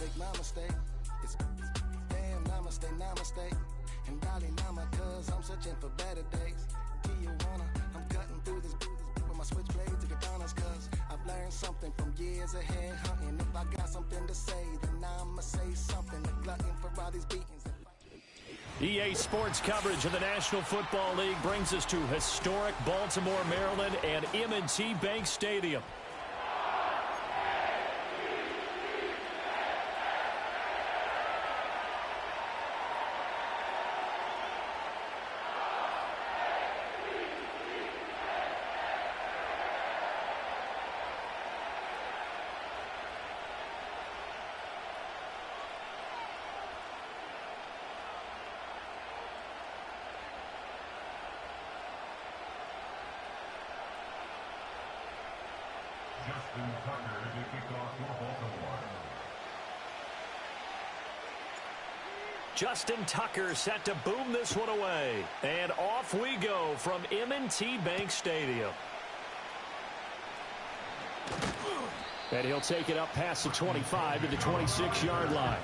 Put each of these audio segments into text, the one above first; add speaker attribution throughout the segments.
Speaker 1: mistake, my mistake. It's damn namaste, namaste. And Dalai Lama, cause I'm searching for better days. Tijuana, I'm cutting through this with my switchblade to katanas, cause I've learned something from years ahead hunting. If I got something to say, then I'ma say something. A glutton for all these beatings.
Speaker 2: EA Sports coverage of the National Football League brings us to historic Baltimore, Maryland, and M&T Bank Stadium. Justin Tucker set to boom this one away. And off we go from M&T Bank Stadium. And he'll take it up past the 25 to the 26-yard line.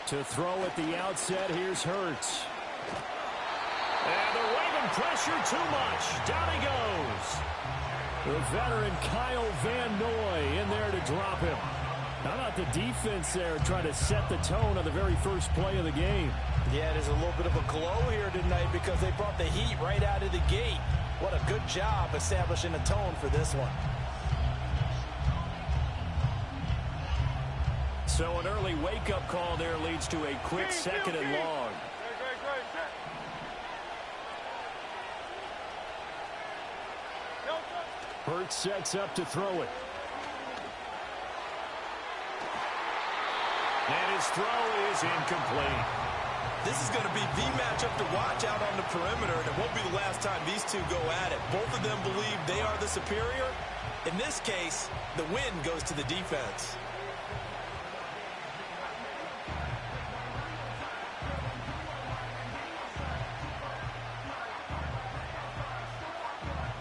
Speaker 2: To throw at the outset, here's Hurts. And they're waving pressure too much. Down he goes. The veteran Kyle Van Noy in there to drop him. How about the defense there trying to set the tone on the very first play of the game?
Speaker 3: Yeah, there's a little bit of a glow here tonight because they brought the heat right out of the gate. What a good job establishing a tone for this one.
Speaker 2: So an early wake-up call there leads to a quick second and long. Hurts sets up to throw it. And his throw is incomplete.
Speaker 4: This is going to be the matchup to watch out on the perimeter, and it won't be the last time these two go at it. Both of them believe they are the superior. In this case, the win goes to the defense.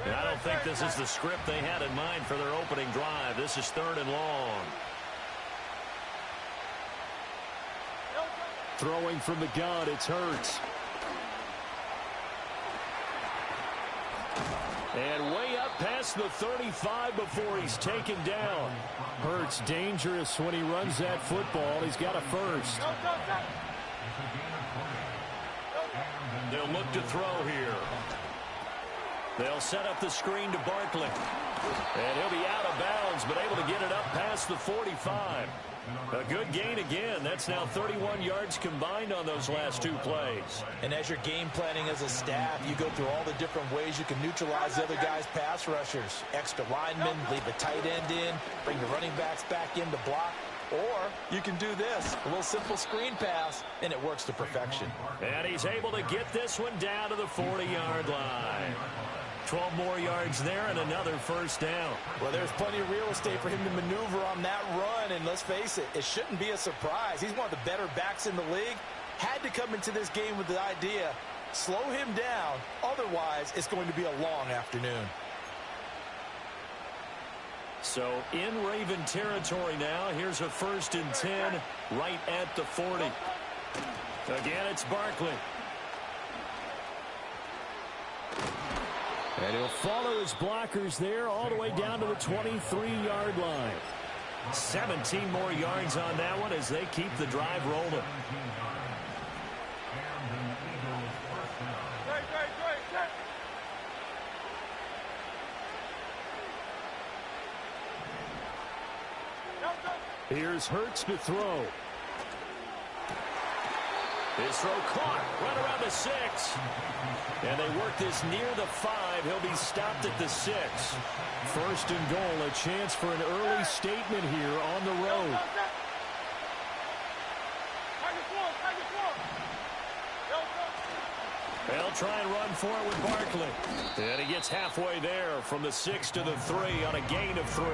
Speaker 2: I don't think this is the script they had in mind for their opening drive. This is 3rd and long. Throwing from the gun, it's Hurts. And way up past the 35 before he's taken down. Hurts dangerous when he runs that football. He's got a first. They'll look to throw here. They'll set up the screen to Barkley. And he'll be out of bounds, but able to get it up past the 45. A good gain again. That's now 31 yards combined on those last two plays.
Speaker 3: And as you're game planning as a staff, you go through all the different ways you can neutralize the other guy's pass rushers. Extra linemen, leave a tight end in, bring the running backs back in to block. Or you can do this, a little simple screen pass, and it works to perfection.
Speaker 2: And he's able to get this one down to the 40-yard line. 12 more yards there and another first down.
Speaker 3: Well, there's plenty of real estate for him to maneuver on that run, and let's face it, it shouldn't be a surprise. He's one of the better backs in the league. Had to come into this game with the idea, slow him down, otherwise it's going to be a long afternoon.
Speaker 2: So in Raven territory now, here's a 1st and 10 right at the 40. Again, it's Barkley. And he'll follow his blockers there all the way down to the 23-yard line. 17 more yards on that one as they keep the drive rolling. Here's Hurts to throw. His throw caught right around the 6. And they work this near the 5. He'll be stopped at the 6. 1st and goal, a chance for an early statement here on the road. They'll try and run for it with Barkley. And he gets halfway there from the 6 to the 3 on a gain of 3.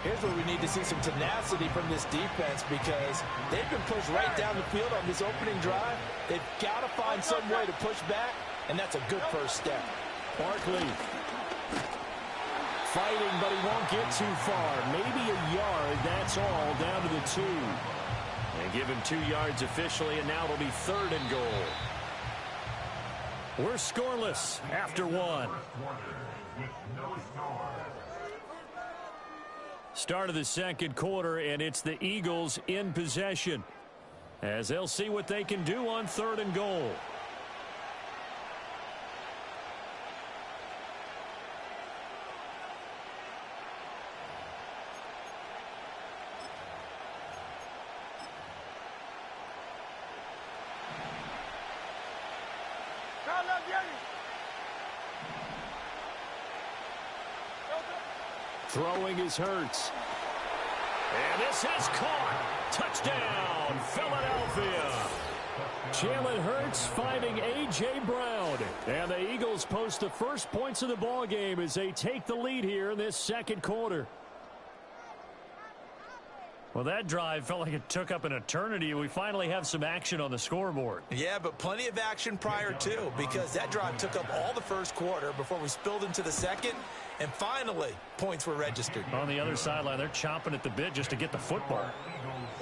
Speaker 3: Here's where we need to see some tenacity from this defense because they've been pushed right down the field on this opening drive. They've got to find some way to push back, and that's a good first step.
Speaker 2: Barkley fighting, but he won't get too far. Maybe a yard, that's all, down to the 2. And give him 2 yards officially, and now it'll be 3rd and goal. We're scoreless after 1. Start of the second quarter, and it's the Eagles in possession as they'll see what they can do on 3rd and goal. Throwing is Hurts. And this is caught. Touchdown, Philadelphia. Jalen Hurts finding A.J. Brown. And the Eagles post the first points of the ball game as they take the lead here in this second quarter. Well, that drive felt like it took up an eternity. We finally have some action on the scoreboard.
Speaker 3: Yeah, but plenty of action prior to, because that drive took up all the first quarter before we spilled into the second, and finally, points were registered.
Speaker 2: On the other sideline, they're chomping at the bit just to get the football.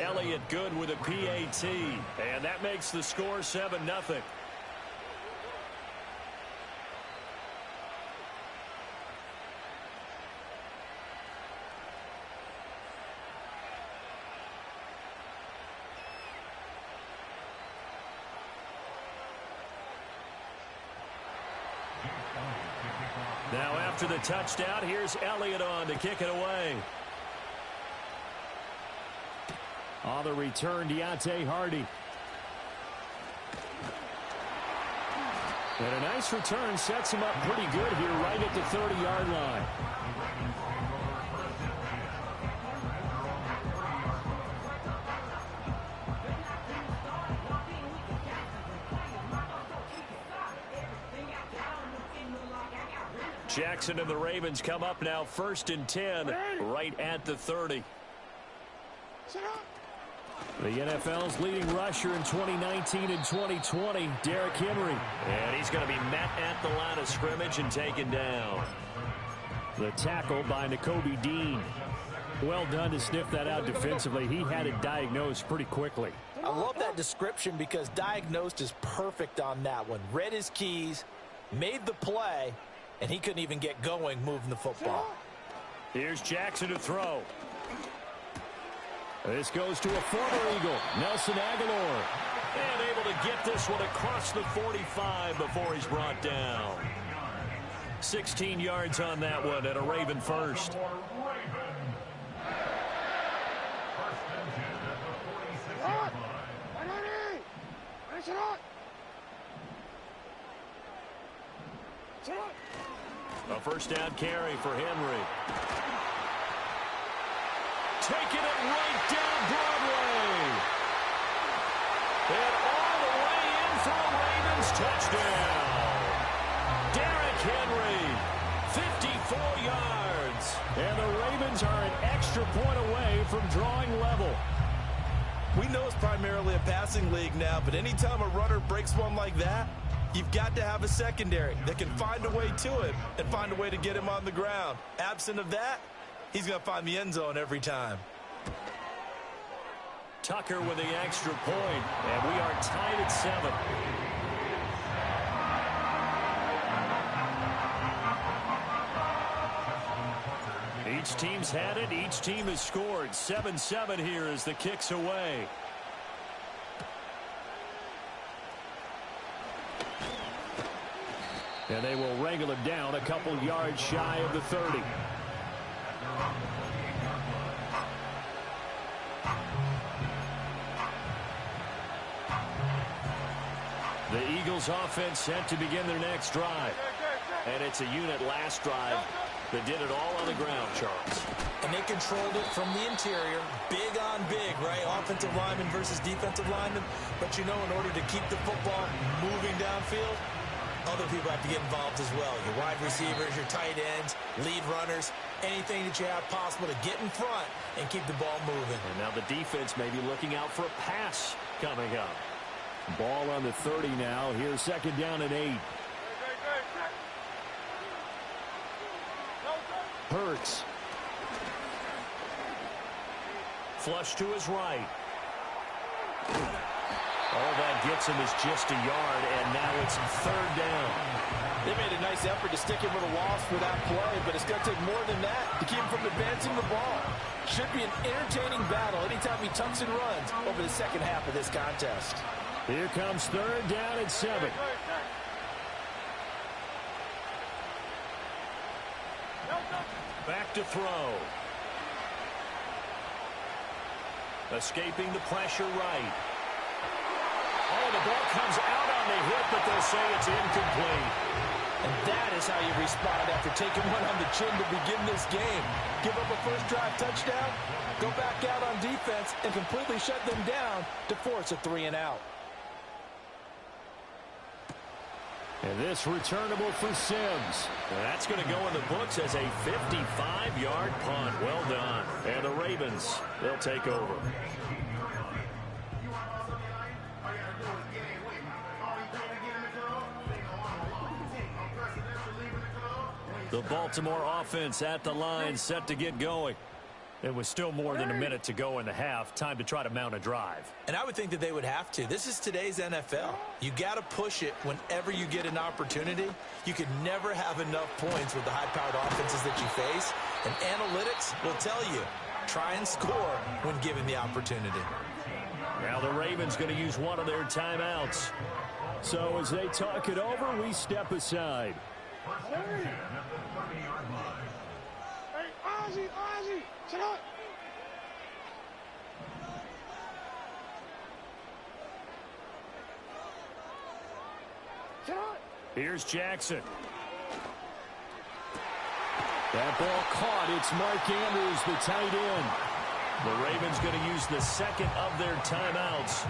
Speaker 2: Elliott good with a PAT, and that makes the score 7-0. Now after the touchdown, here's Elliott on to kick it away. On the return, Deontay Hardy. And a nice return sets him up pretty good here right at the 30-yard line. Jackson and the Ravens come up now 1st and 10 right at the 30. The NFL's leading rusher in 2019 and 2020, Derrick Henry. And he's going to be met at the line of scrimmage and taken down. The tackle by Nakobe Dean. Well done to sniff that out defensively. He had it diagnosed pretty quickly.
Speaker 3: I love that description because diagnosed is perfect on that one. Read his keys, made the play, and he couldn't even get going moving the football.
Speaker 2: Here's Jackson to throw. This goes to a former Eagle, Nelson Aguilar. And able to get this one across the 45 before he's brought down. 16 yards on that one and a Raven first. A first down carry for Henry. Taking it right down Broadway. And all the way in for a Ravens touchdown. Derrick Henry, 54 yards. And the Ravens are an extra point away from drawing level.
Speaker 4: We know it's primarily a passing league now, but anytime a runner breaks one like that, you've got to have a secondary that can find a way to it and find a way to get him on the ground. Absent of that, he's going to find the end zone every time.
Speaker 2: Tucker with the extra point, and we are tied at 7. Each team's had it. Each team has scored. 7-7 here as the kick's away. And they will wrangle it down a couple yards shy of the 30. The Eagles offense set to begin their next drive. And it's a unit last drive that did it all on the ground, Charles.
Speaker 3: And they controlled it from the interior, big on big, right? Offensive lineman versus defensive lineman. But you know, in order to keep the football moving downfield, other people have to get involved as well. Your wide receivers, your tight ends, lead runners, anything that you have possible to get in front and keep the ball moving.
Speaker 2: And now the defense may be looking out for a pass coming up. Ball on the 30 now. Here's second down and 8. Hurts. Flush to his right. All that gets him is just a yard, and now it's third down.
Speaker 4: They made a nice effort to stick him with a loss for that play, but it's going to take more than that to keep him from advancing the ball. Should be an entertaining battle anytime he tucks and runs over the second half of this contest.
Speaker 2: Here comes third down and 7. Back to throw. Escaping the pressure right. Oh, the ball comes out on the hit, but they'll say it's incomplete.
Speaker 3: And that is how you respond after taking one on the chin to begin this game. Give up a first drive touchdown, go back out on defense, and completely shut them down to force a 3-and-out.
Speaker 2: And this returnable for Sims. That's going to go in the books as a 55-yard punt. Well done. And the Ravens, they'll take over. The Baltimore offense at the line, set to get going. It was still more than a minute to go in the half. Time to try to mount a drive.
Speaker 3: And I would think that they would have to. This is today's NFL. You got to push it whenever you get an opportunity. You can never have enough points with the high-powered offenses that you face. And analytics will tell you, try and score when given the opportunity.
Speaker 2: Now the Ravens going to use one of their timeouts. So as they talk it over, we step aside.
Speaker 5: Hey, Ozzie, shut up. Shut up.
Speaker 2: Here's Jackson. That ball caught. It's Mark Andrews, the tight end. The Ravens going to use the second of their timeouts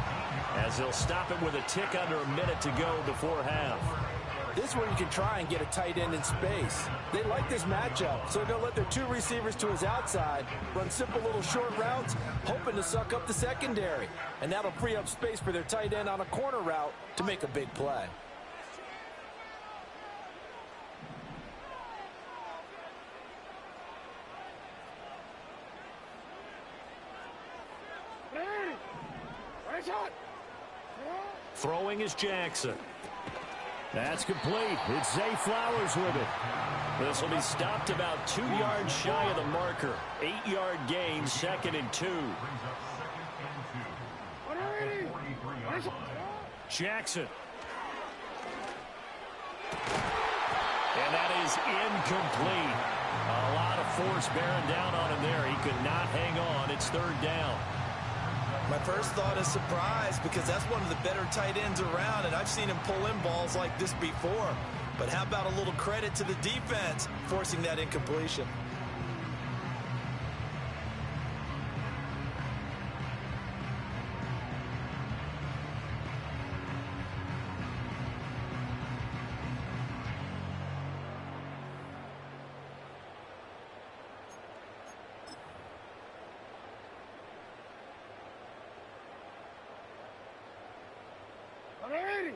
Speaker 2: as they'll stop it with a tick under a minute to go before half.
Speaker 3: This is where you can try and get a tight end in space. They like this matchup, so they'll let their two receivers to his outside run simple little short routes, hoping to suck up the secondary. And that'll free up space for their tight end on a corner route to make a big play.
Speaker 2: Throwing is Jackson. That's complete. It's Zay Flowers with it. This will be stopped about 2 yards shy of the marker. 8-yard gain, 2nd and 2. Jackson. And that is incomplete. A lot of force bearing down on him there. He could not hang on. It's third down.
Speaker 4: My first thought is surprise because that's one of the better tight ends around, and I've seen him pull in balls like this before. But how about a little credit to the defense forcing that incompletion?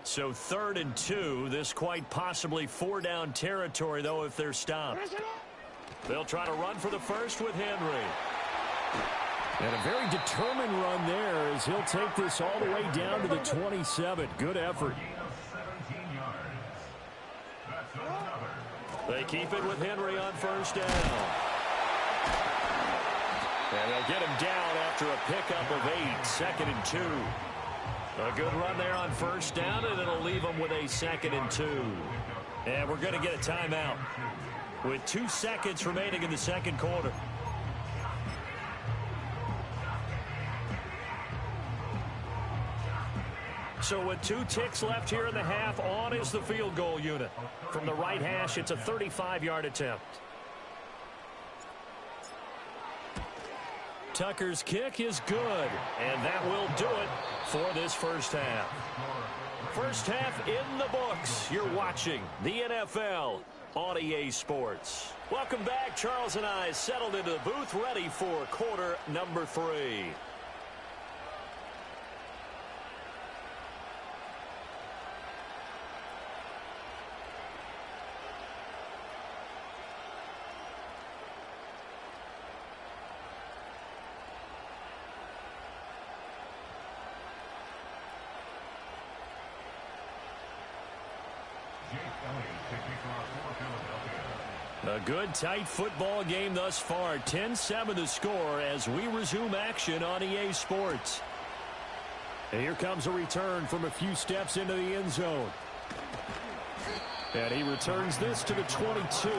Speaker 2: So 3rd and 2. This quite possibly 4-down territory, though, if they're stopped. They'll try to run for the first with Henry. And a very determined run there as he'll take this all the way down to the 27. Good effort. They keep it with Henry on first down. And they'll get him down after a pickup of 8. 2nd and 2. A good run there on first down, and it'll leave them with a 2nd and 2. And we're going to get a timeout with 2 seconds remaining in the second quarter. So with 2 ticks left here in the half, on is the field goal unit. From the right hash, it's a 35-yard attempt. Tucker's kick is good, and that will do it for this first half. First half in the books. You're watching the NFL on EA Sports. Welcome back. Charles and I settled into the booth, ready for quarter number 3. A good, tight football game thus far. 10-7 the score as we resume action on EA Sports. And here comes a return from a few steps into the end zone. And he returns this to the 22.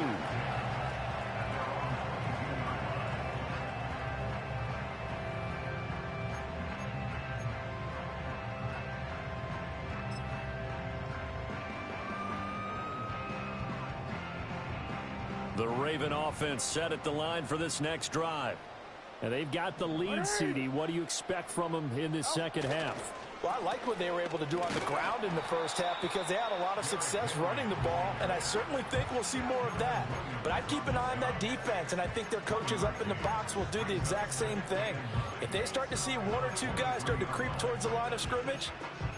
Speaker 2: The Raven offense set at the line for this next drive. And they've got the lead, CD. What do you expect from them in this second half?
Speaker 3: Well, I like what they were able to do on the ground in the first half because they had a lot of success running the ball, and I certainly think we'll see more of that. But I'd keep an eye on that defense, and I think their coaches up in the box will do the exact same thing. If they start to see one or two guys start to creep towards the line of scrimmage,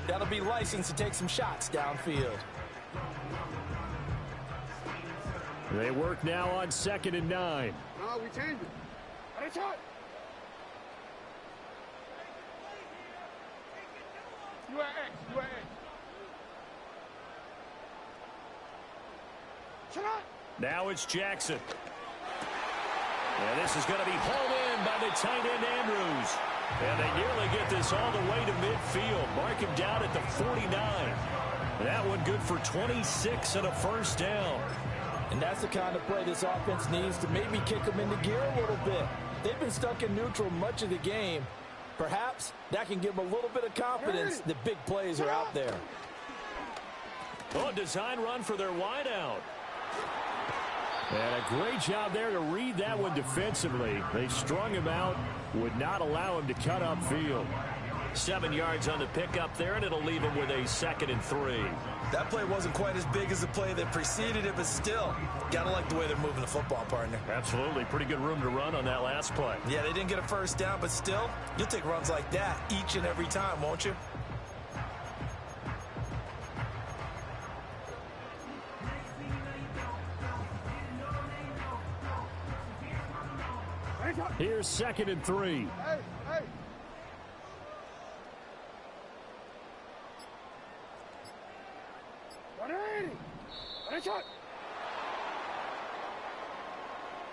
Speaker 3: that'll be license to take some shots downfield.
Speaker 2: They work now on 2nd and 9.
Speaker 5: No, we changed it. Ready, shot. You at X. You at X. Shut up.
Speaker 2: Now it's Jackson. And this is going to be hauled in by the tight end Andrews. And they nearly get this all the way to midfield. Mark him down at the 49. That one good for 26 and a first down.
Speaker 3: And that's the kind of play this offense needs to maybe kick them into gear a little bit. They've been stuck in neutral much of the game. Perhaps that can give them a little bit of confidence that big plays are out there.
Speaker 2: Oh, design run for their wideout. And a great job there to read that one defensively. They strung him out, would not allow him to cut upfield. 7 yards on the pickup there, and it'll leave him with a 2nd and 3.
Speaker 4: That play wasn't quite as big as the play that preceded it, but still, gotta like the way they're moving the football, partner.
Speaker 2: Absolutely. Pretty good room to run on that last play.
Speaker 4: Yeah, they didn't get a first down, but still, you'll take runs like that each and every time, won't you?
Speaker 2: Here's 2nd and 3.
Speaker 5: Hey, hey. Ready, shot.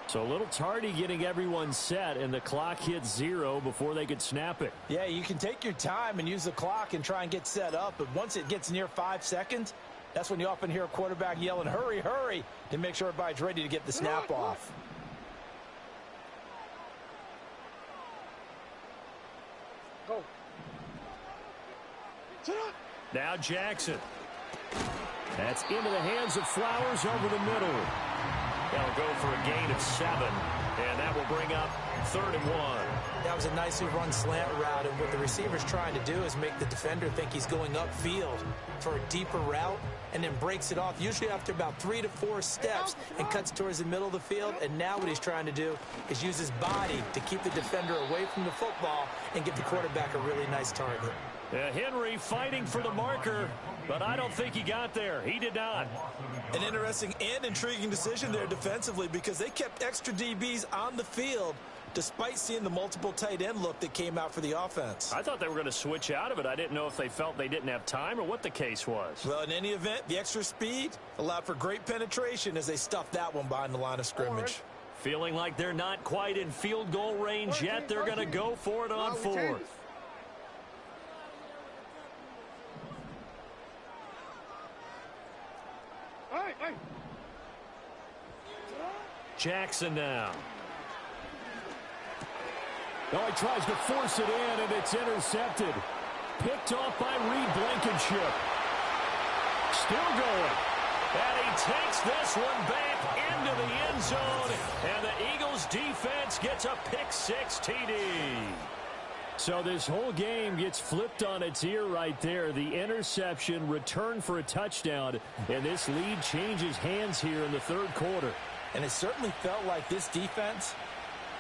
Speaker 2: So a little tardy getting everyone set, and the clock hits 0 before they could snap it.
Speaker 3: Yeah, you can take your time and use the clock and try and get set up, but once it gets near 5 seconds, that's when you often hear a quarterback yelling, hurry, hurry, to make sure everybody's ready to get the snap off.
Speaker 5: Go.
Speaker 2: Now Jackson. That's into the hands of Flowers over the middle. They'll go for a gain of 7, and that will bring up 3rd and 1.
Speaker 3: That was a nicely run slant route, and what the receiver's trying to do is make the defender think he's going upfield for a deeper route, and then breaks it off, usually after about 3 to 4 steps, and cuts towards the middle of the field. And now what he's trying to do is use his body to keep the defender away from the football and give the quarterback a really nice target.
Speaker 2: Henry fighting for the marker, but I don't think he got there. He did not.
Speaker 4: An interesting and intriguing decision there defensively because they kept extra DBs on the field despite seeing the multiple tight end look that came out for the offense.
Speaker 2: I thought they were going to switch out of it. I didn't know if they felt they didn't have time or what the case was.
Speaker 4: Well, in any event, the extra speed allowed for great penetration as they stuffed that one behind the line of scrimmage.
Speaker 2: Feeling like they're not quite in field goal range yet, they're going to go for it on 4th.
Speaker 5: Hey.
Speaker 2: Jackson now. Oh, he tries to force it in, and it's intercepted. Picked off by Reed Blankenship. Still going. And he takes this one back into the end zone. And the Eagles defense gets a pick-6 TD. So this whole game gets flipped on its ear right there. The interception, return for a touchdown, and this lead changes hands here in the third quarter.
Speaker 3: And it certainly felt like this defense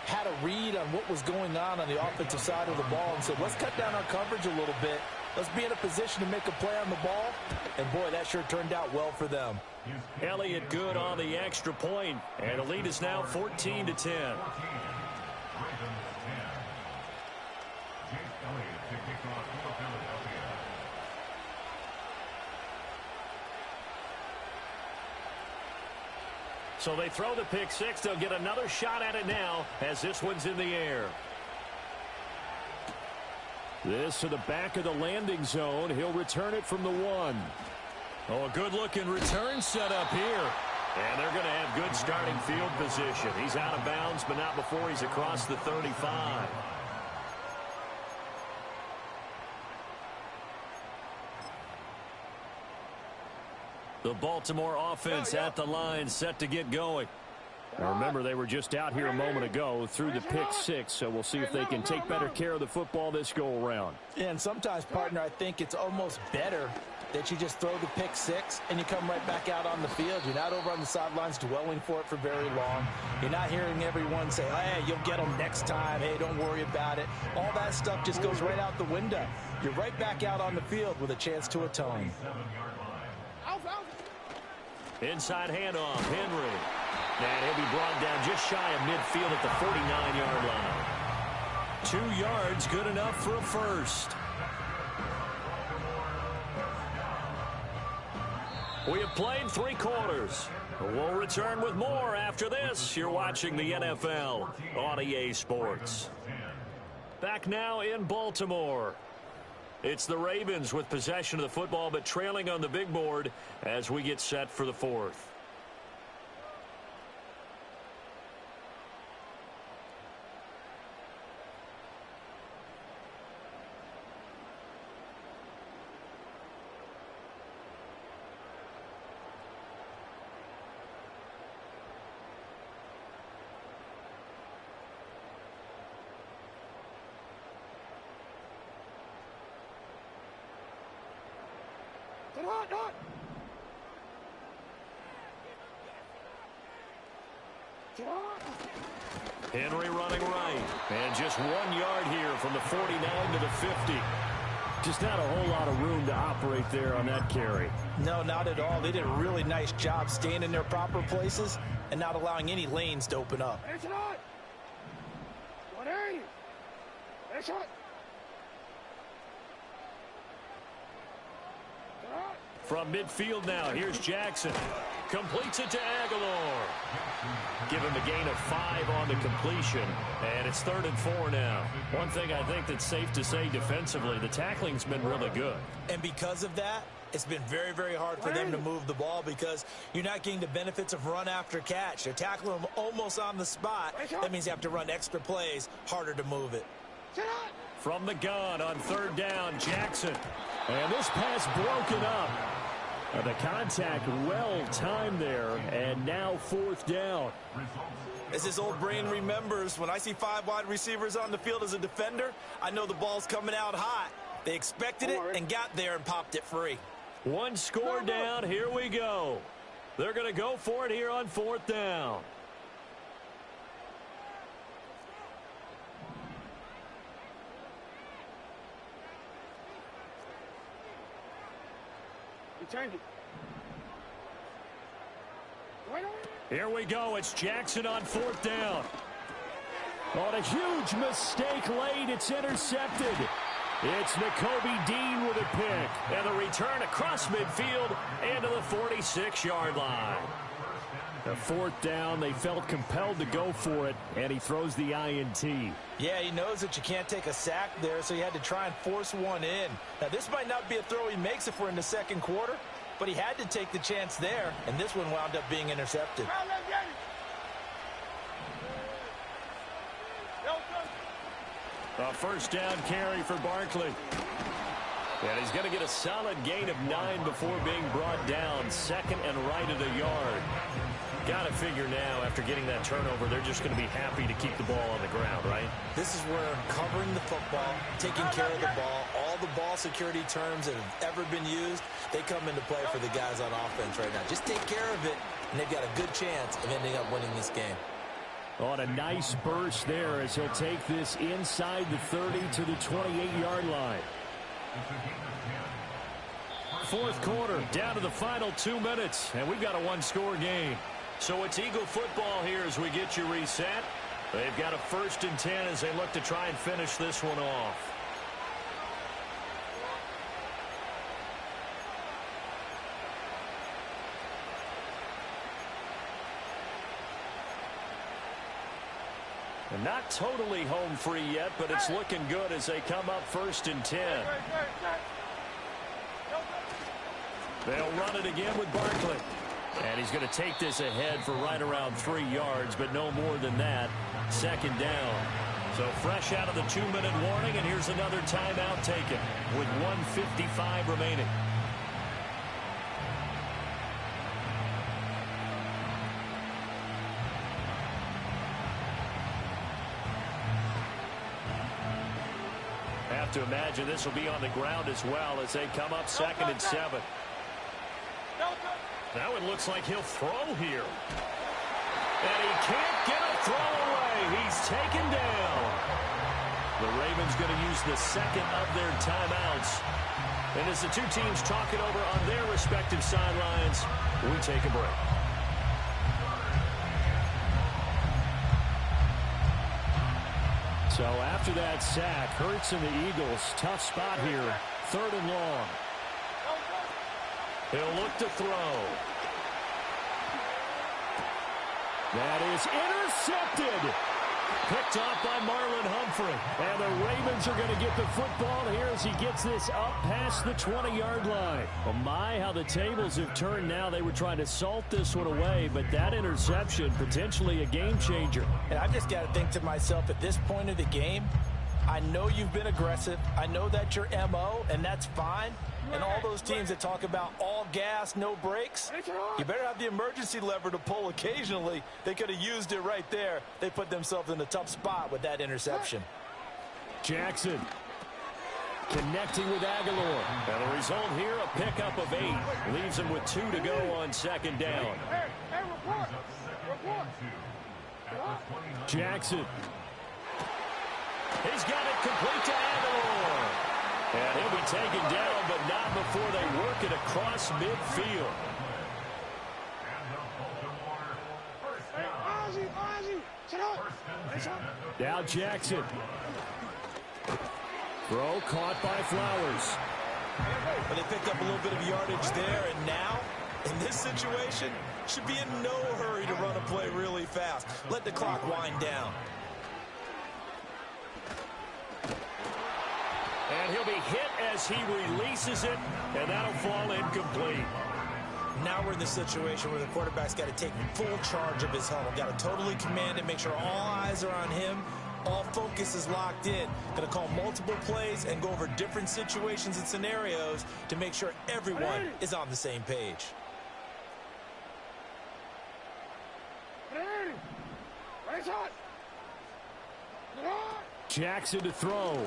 Speaker 3: had a read on what was going on the offensive side of the ball and said, let's cut down our coverage a little bit. Let's be in a position to make a play on the ball. And, boy, that sure turned out well for them.
Speaker 2: Elliott good on the extra point, and the lead is now 14-10. So they throw the pick-6. They'll get another shot at it now as this one's in the air. This to the back of the landing zone. He'll return it from the 1. Oh, a good-looking return set up here. And they're going to have good starting field position. He's out of bounds, but not before he's across the 35. The Baltimore offense at the line, set to get going. Now remember, they were just out here a moment ago through the pick-6, so we'll see if they can take better care of the football this go-around.
Speaker 3: And sometimes, partner, I think it's almost better that you just throw the pick-6 and you come right back out on the field. You're not over on the sidelines dwelling for it for very long. You're not hearing everyone say, hey, you'll get them next time. Hey, don't worry about it. All that stuff just goes right out the window. You're right back out on the field with a chance to atone.
Speaker 2: Inside handoff, Henry. And he'll be brought down just shy of midfield at the 49-yard line. 2 yards, good enough for a first. We have played 3 quarters. We'll return with more after this. You're watching the NFL on EA Sports. Back now in Baltimore. It's the Ravens with possession of the football, but trailing on the big board as we get set for the 4th. Henry running right. And just 1 yard here from the 49 to the 50. Just not a whole lot of room to operate there on that carry.
Speaker 3: No, not at all. They did a really nice job staying in their proper places and not allowing any lanes to open up.
Speaker 2: From midfield now, here's Jackson. Completes it to Aguilar. Give him a gain of 5 on the completion. And it's 3rd and 4 now. One thing I think that's safe to say defensively, the tackling's been really good.
Speaker 3: And because of that, it's been very, very hard for them to move the ball because you're not getting the benefits of run after catch. They're tackling them almost on the spot. That means you have to run extra plays, harder to move it.
Speaker 2: From the gun on 3rd down, Jackson. And this pass broken up. The contact well timed there, and now 4th down.
Speaker 4: As his old brain remembers, when I see 5 wide receivers on the field as a defender, I know the ball's coming out hot. They expected it and got there and popped it free.
Speaker 2: 1 score down, here we go. They're going to go for it here on 4th down. Here we go. It's Jackson on 4th down. On a huge mistake late. It's intercepted. It's Nakobe Dean with a pick. And the return across midfield into the 46-yard line. The 4th down, they felt compelled to go for it, and he throws the INT.
Speaker 3: Yeah, he knows that you can't take a sack there, so he had to try and force one in. Now, this might not be a throw he makes if we're in the 2nd quarter, but he had to take the chance there, and this one wound up being intercepted.
Speaker 2: A 1st down carry for Barkley. And he's going to get a solid gain of 9 before being brought down. Second and right at a yard. Got to figure now, after getting that turnover, they're just going to be happy to keep the ball on the ground, right?
Speaker 3: This is where covering the football, taking care of the ball, all the ball security terms that have ever been used, they come into play for the guys on offense right now. Just take care of it, and they've got a good chance of ending up winning this game.
Speaker 2: On a nice burst there as he'll take this inside the 30 to the 28-yard line. Fourth quarter, down to the final 2 minutes, and we've got a one-score game. So it's Eagle football here as we get you reset. They've got a 1st and 10 as they look to try and finish this one off. And not totally home free yet, but it's looking good as they come up 1st and 10. They'll run it again with Barkley. And he's going to take this ahead for right around 3 yards, but no more than that. 2nd down. So fresh out of the 2-minute warning, and here's another timeout taken with 1:55 remaining. Have to imagine this will be on the ground as well as they come up 2nd and 7. Now it looks like he'll throw here. And he can't get a throw away. He's taken down. The Ravens going to use the 2nd of their timeouts. And as the two teams talk it over on their respective sidelines, we take a break. So after that sack, Hurts and the Eagles, tough spot here. 3rd and long. He'll look to throw. That is intercepted. Picked off by Marlon Humphrey. And the Ravens are going to get the football here as he gets this up past the 20-yard line. Oh my, how the tables have turned now. They were trying to salt this one away, but that interception, potentially a game changer.
Speaker 3: And I've just got to think to myself, at this point of the game, I know you've been aggressive. I know that's your MO, and that's fine. And all those teams that talk about all gas, no brakes, you better have the emergency lever to pull occasionally. They could have used it right there. They put themselves in a tough spot with that interception.
Speaker 2: Jackson connecting with Aguilar. And the result here, a pickup of 8. Leaves him with 2 to go on 2nd down. Jackson. He's got it complete to Aguilar. And he'll be taken down, but not before they work it across midfield. Now Jackson. Throw caught by Flowers.
Speaker 3: But they picked up a little bit of yardage there, and now, in this situation, should be in no hurry to run a play really fast. Let the clock wind down.
Speaker 2: And he'll be hit as he releases it, and that'll fall incomplete.
Speaker 3: Now we're in the situation where the quarterback's got to take full charge of his huddle. Got to totally command it, make sure all eyes are on him. All focus is locked in. Going to call multiple plays and go over different situations and scenarios to make sure everyone is on the same page.
Speaker 2: Jackson to throw.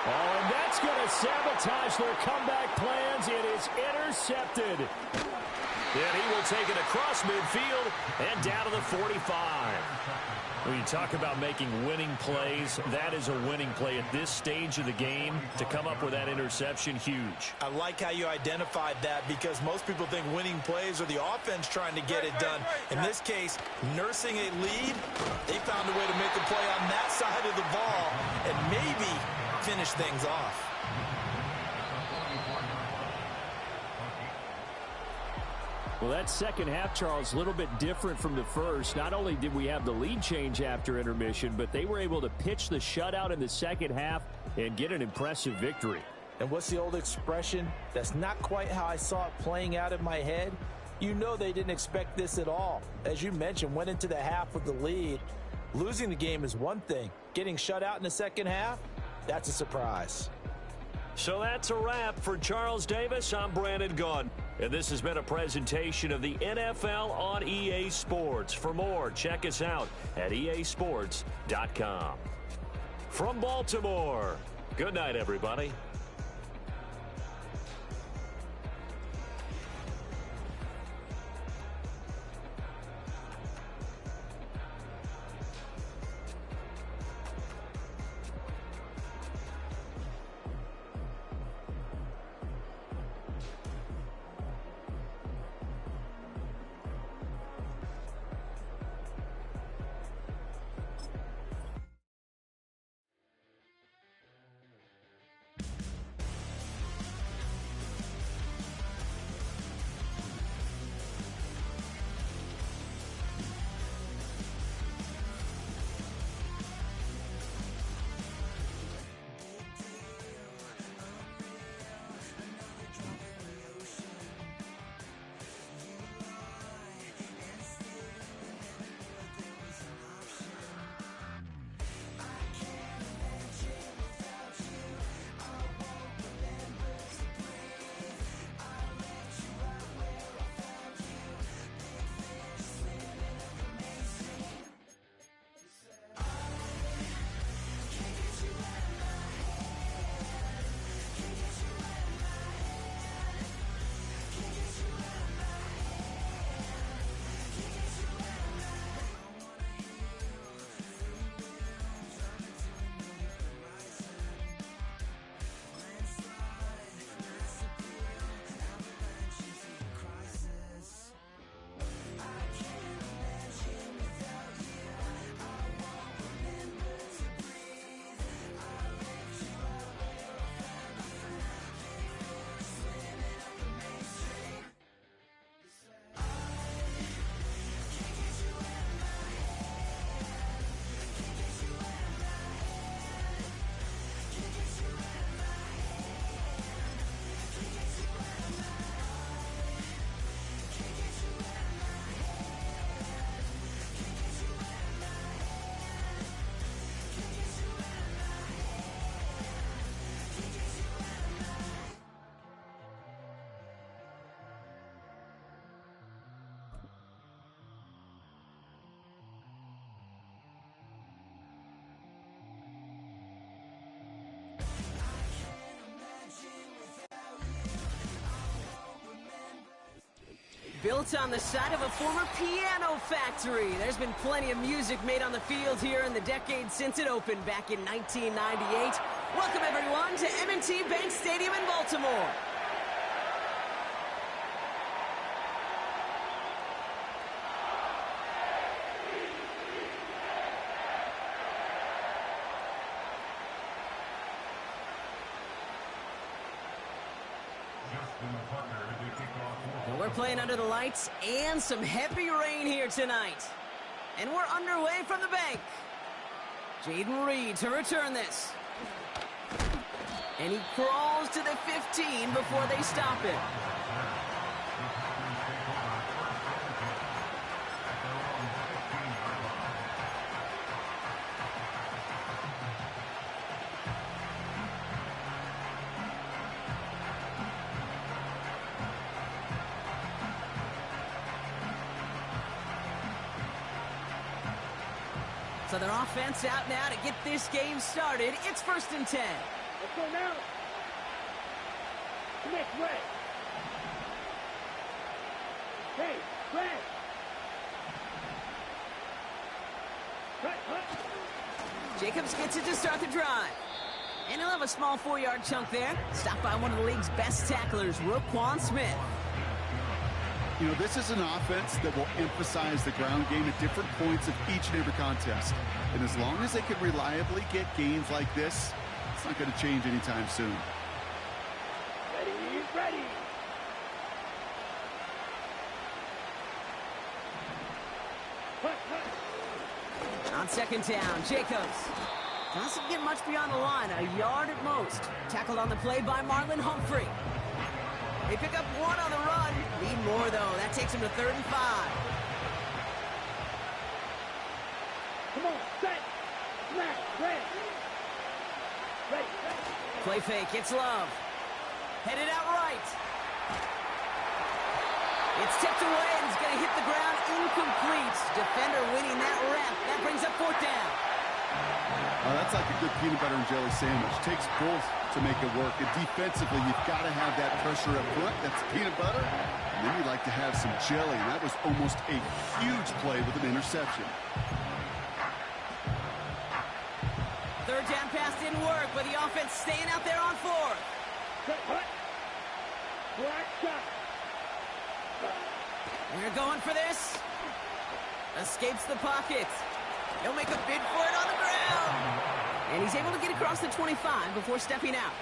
Speaker 2: Oh, and that's going to sabotage their comeback plans. It is intercepted. And he will take it across midfield and down to the 45. When you talk about making winning plays, that is a winning play at this stage of the game. To come up with that interception, huge.
Speaker 3: I like how you identified that, because most people think winning plays are the offense trying to get it done. In this case, nursing a lead, they found a way to make a play on that side of the ball and maybe finish things off.
Speaker 2: Well, that second half, Charles, a little bit different from the first. Not only did we have the lead change after intermission, but they were able to pitch the shutout in the second half and get an impressive victory.
Speaker 3: And what's the old expression? That's not quite how I saw it playing out in my head. You know they didn't expect this at all. As you mentioned, went into the half with the lead. Losing the game is one thing. Getting shut out in the second half, That's a surprise.
Speaker 2: So that's a wrap for Charles Davis. I'm Brandon Gunn. And this has been a presentation of the NFL on EA Sports. For more, check us out at easports.com. From Baltimore, good night, everybody.
Speaker 6: Built on the side of a former piano factory, there's been plenty of music made on the field here in the decade since it opened back in 1998. Welcome, everyone, to M&T Bank Stadium in Baltimore. We're playing under the lights and some heavy rain here tonight. And we're underway from the bank. Jaden Reed to return this. And he crawls to the 15 before they stop it. So their offense out now to get this game started. It's 1st and 10.
Speaker 5: Let's go now. Next way. Hey, Brad. Cut.
Speaker 6: Jacobs gets it to start the drive. And he'll have a small 4-yard chunk there. Stopped by one of the league's best tacklers, Roquan Smith.
Speaker 7: You know, this is an offense that will emphasize the ground game at different points of each and every contest. And as long as they can reliably get gains like this, it's not going to change anytime soon.
Speaker 5: Ready.
Speaker 6: On 2nd down, Jacobs doesn't get much beyond the line, a yard at most. Tackled on the play by Marlon Humphrey. They pick up 1 on the run. Need more, though. That takes him to 3rd and 5.
Speaker 5: Come on, set, smash, red.
Speaker 6: Play fake, it's Love. Headed out right. It's tipped away and it's going to hit the ground incomplete. Defender winning that rep. That brings up 4th down.
Speaker 7: That's like a good peanut butter and jelly sandwich. Takes both to make it work. And defensively, you've got to have that pressure up front. That's peanut butter. And then you like to have some jelly. And that was almost a huge play with an interception.
Speaker 6: 3rd down pass didn't work, but the offense staying out there on 4th. We're going for this. Escapes the pocket. He'll make a bid for it on the ground. And he's able to get across the 25 before stepping out.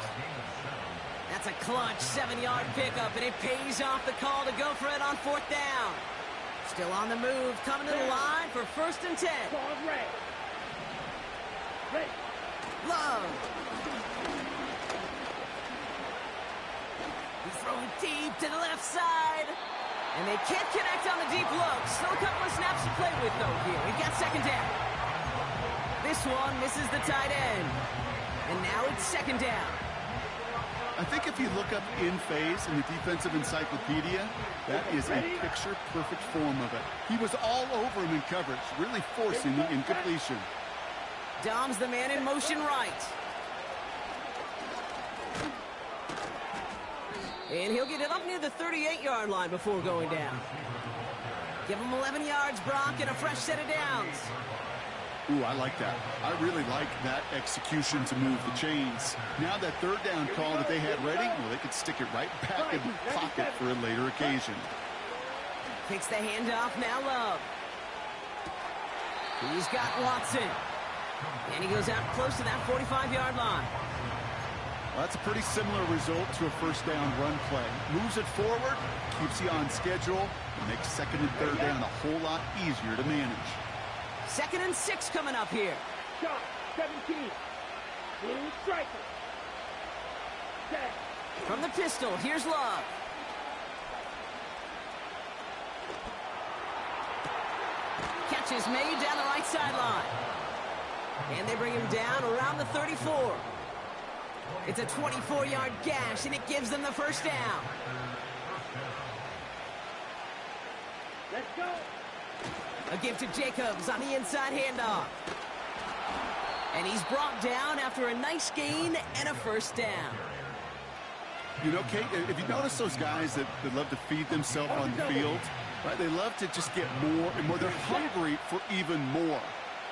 Speaker 6: That's a clutch 7-yard pickup, and it pays off the call to go for it on 4th down. Still on the move, coming to the line for 1st and 10. Love. He's throwing deep to the left side. And they can't connect on the deep look. Still a couple of snaps to play with, though, here. We've got 2nd down. This one misses the tight end. And now it's 2nd down.
Speaker 7: I think if you look up in phase in the defensive encyclopedia, that is a picture-perfect form of it. He was all over him in coverage, really forcing the incompletion.
Speaker 6: Dom's the man in motion right. And he'll get it up near the 38-yard line before going down. Give him 11 yards, Brock, and a fresh set of downs.
Speaker 7: Ooh, I like that. I really like that execution to move the chains. Now that 3rd down call that they had ready, well, they could stick it right back in the pocket for a later occasion.
Speaker 6: Takes the handoff, now Love. He's got Watson. And he goes out close to that 45-yard line.
Speaker 7: Well, that's a pretty similar result to a 1st down run play. Moves it forward, keeps you on schedule, and makes 2nd and 3rd down a whole lot easier to manage.
Speaker 6: 2nd and 6 coming up here.
Speaker 5: Shot, 17. Blue striker. Set.
Speaker 6: From the pistol, here's Love. Catch is made down the right sideline. And they bring him down around the 34. It's a 24-yard gash, and it gives them the 1st down.
Speaker 5: Let's go.
Speaker 6: A give to Jacobs on the inside handoff. And he's brought down after a nice gain and a 1st down.
Speaker 7: You know, Kate, if you notice those guys that love to feed themselves on the field, right? They love to just get more and more. They're hungry for even more.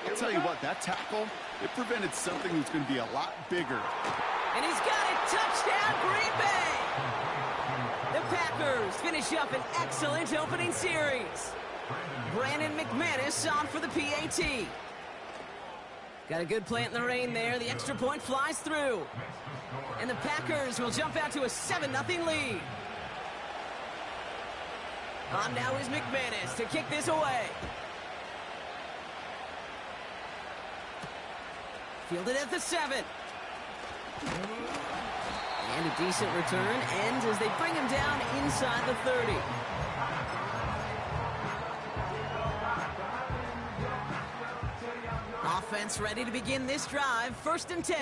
Speaker 7: I'll tell you what, that tackle, it prevented something that's going to be a lot bigger.
Speaker 6: And he's got it. Touchdown, Green Bay! The Packers finish up an excellent opening series. Brandon McManus on for the PAT. Got a good plant in the rain there. The extra point flies through. And the Packers will jump out to a 7-0 lead. On now is McManus to kick this away. Fielded at the 7. And a decent return ends as they bring him down inside the 30. Offense ready to begin this drive. 1st and 10.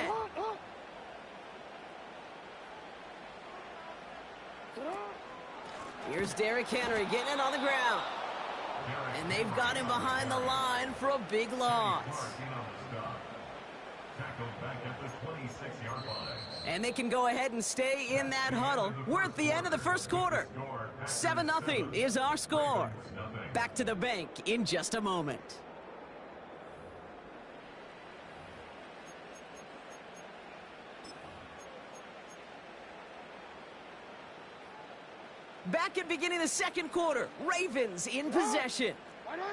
Speaker 6: Here's Derrick Henry getting it on the ground. And they've got him behind the line for a big loss. And they can go ahead and stay in that huddle. We're at the end of the 1st quarter. 7-0 is our score. Back to the bank in just a moment. Back at beginning of the 2nd quarter, Ravens in possession.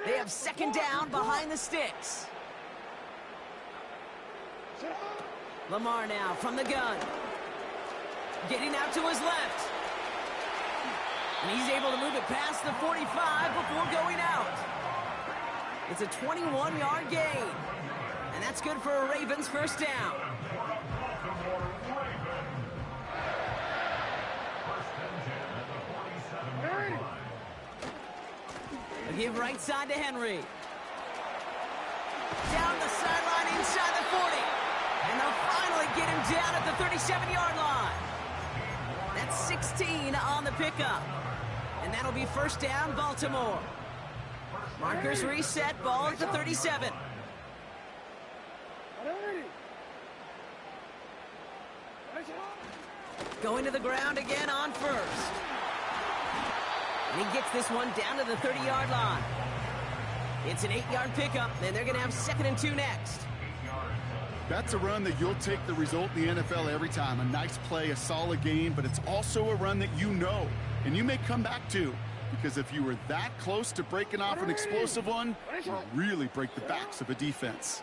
Speaker 6: They have 2nd down behind the sticks. Lamar now from the gun. Getting out to his left. And he's able to move it past the 45 before going out. It's a 21-yard gain. And that's good for a Ravens 1st down. A give right side to Henry. Down the sideline inside the 40. And they'll finally get him down at the 37-yard line. That's 16 on the pickup. And that'll be first down, Baltimore. Markers reset, ball at the 37. Going to the ground again on first. And he gets this one down to the 30-yard line. It's an 8-yard pickup, and they're going to have 2nd and 2 next.
Speaker 7: That's a run that you'll take the result in the NFL every time. A nice play, a solid game, but it's also a run that you know, and you may come back to. Because if you were that close to breaking off an explosive one, you'll really break the backs of a defense.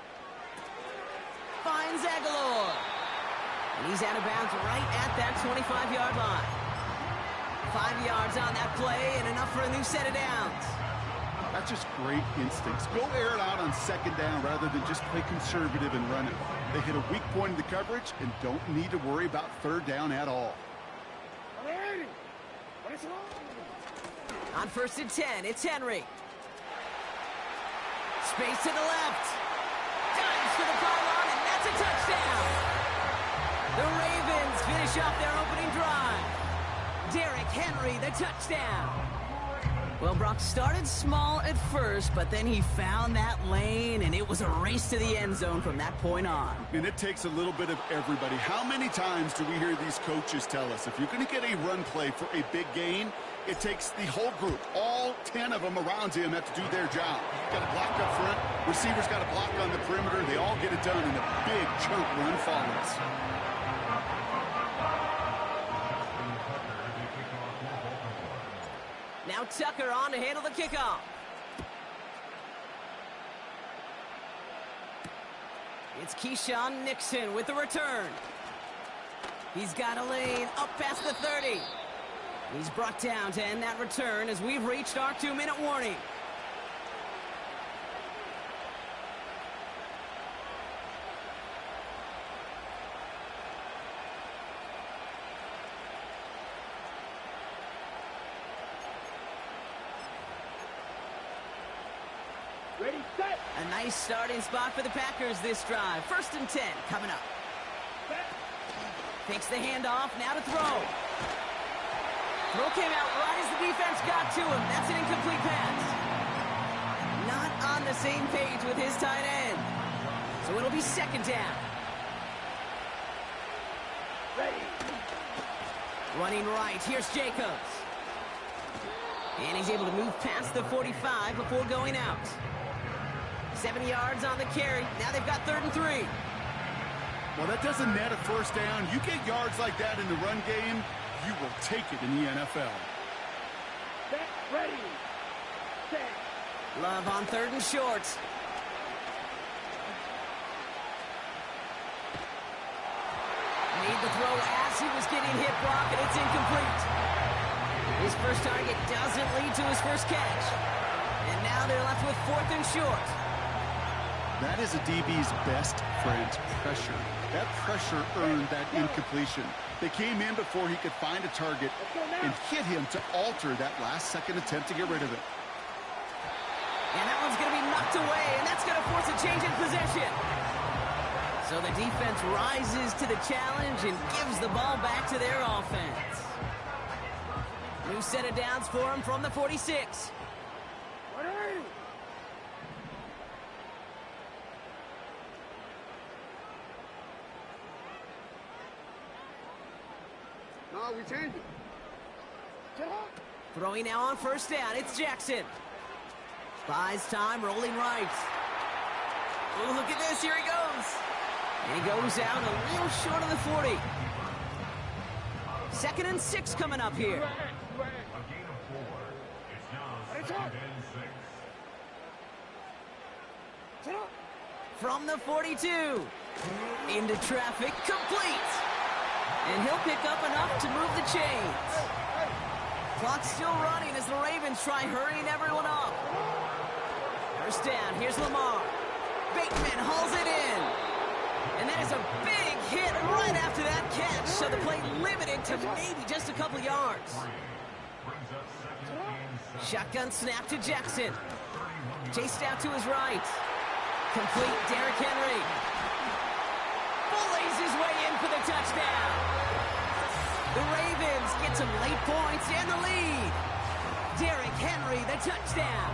Speaker 6: Finds Aguilar. And he's out of bounds right at that 25-yard line. 5 yards on that play and enough for a new set of downs.
Speaker 7: That's just great instincts. Go air it out on 2nd down rather than just play conservative and run it. They hit a weak point in the coverage and don't need to worry about 3rd down at all.
Speaker 6: On 1st and 10, it's Henry. Space to the left. Dives for the pylon, and that's a touchdown. The Ravens finish off their opening drive. Derrick Henry, the touchdown. Well, Brock started small at first, but then he found that lane, and it was a race to the end zone from that point on.
Speaker 7: And it takes a little bit of everybody. How many times do we hear these coaches tell us, if you're going to get a run play for a big gain, it takes the whole group, all 10 of them around him have to do their job. Got to block up front, receivers got to block on the perimeter, they all get it done, and a big chunk run follows.
Speaker 6: Now Tucker on to handle the kickoff. It's Keyshawn Nixon with the return. He's got a lane up past the 30. He's brought down to end that return as we've reached our 2-minute warning.
Speaker 5: Ready, set.
Speaker 6: A nice starting spot for the Packers this drive. 1st and 10 coming up. Takes the handoff, now to throw. Throw came out right as the defense got to him. That's an incomplete pass. Not on the same page with his tight end. So it'll be 2nd down.
Speaker 5: Ready.
Speaker 6: Running right, here's Jacobs. And he's able to move past the 45 before going out. 7 yards on the carry. Now they've got 3rd and 3.
Speaker 7: Well, that doesn't net a 1st down. You get yards like that in the run game, you will take it in the NFL.
Speaker 5: Set. Ready. Set.
Speaker 6: Love on 3rd and short. Made the throw as he was getting hit, Brock, and it's incomplete. His first target doesn't lead to his first catch. And now they're left with 4th and short.
Speaker 7: That is a DB's best friend, pressure. That pressure earned that incompletion. They came in before he could find a target and hit him to alter that last-second attempt to get rid of it.
Speaker 6: And that one's going to be knocked away, and that's going to force a change in possession. So the defense rises to the challenge and gives the ball back to their offense. New set of downs for him from the 46.
Speaker 7: No, we changed it.
Speaker 6: Throwing now on 1st down, it's Jackson. Buys time, rolling right. Oh, look at this, here he goes. And he goes out a little short of the 40. 2nd and 6 coming up here. From the 42. Into traffic, complete. And he'll pick up enough to move the chains. Clock's still running as the Ravens try hurrying everyone up. 1st down, here's Lamar. Bateman hauls it in. And that is a big hit right after that catch. So the play limited to maybe just a couple yards. Shotgun snap to Jackson. Chased out to his right. Complete, Derrick Henry. bullies his way in for the touchdown. The Ravens get some late points and the lead. Derrick Henry, the touchdown.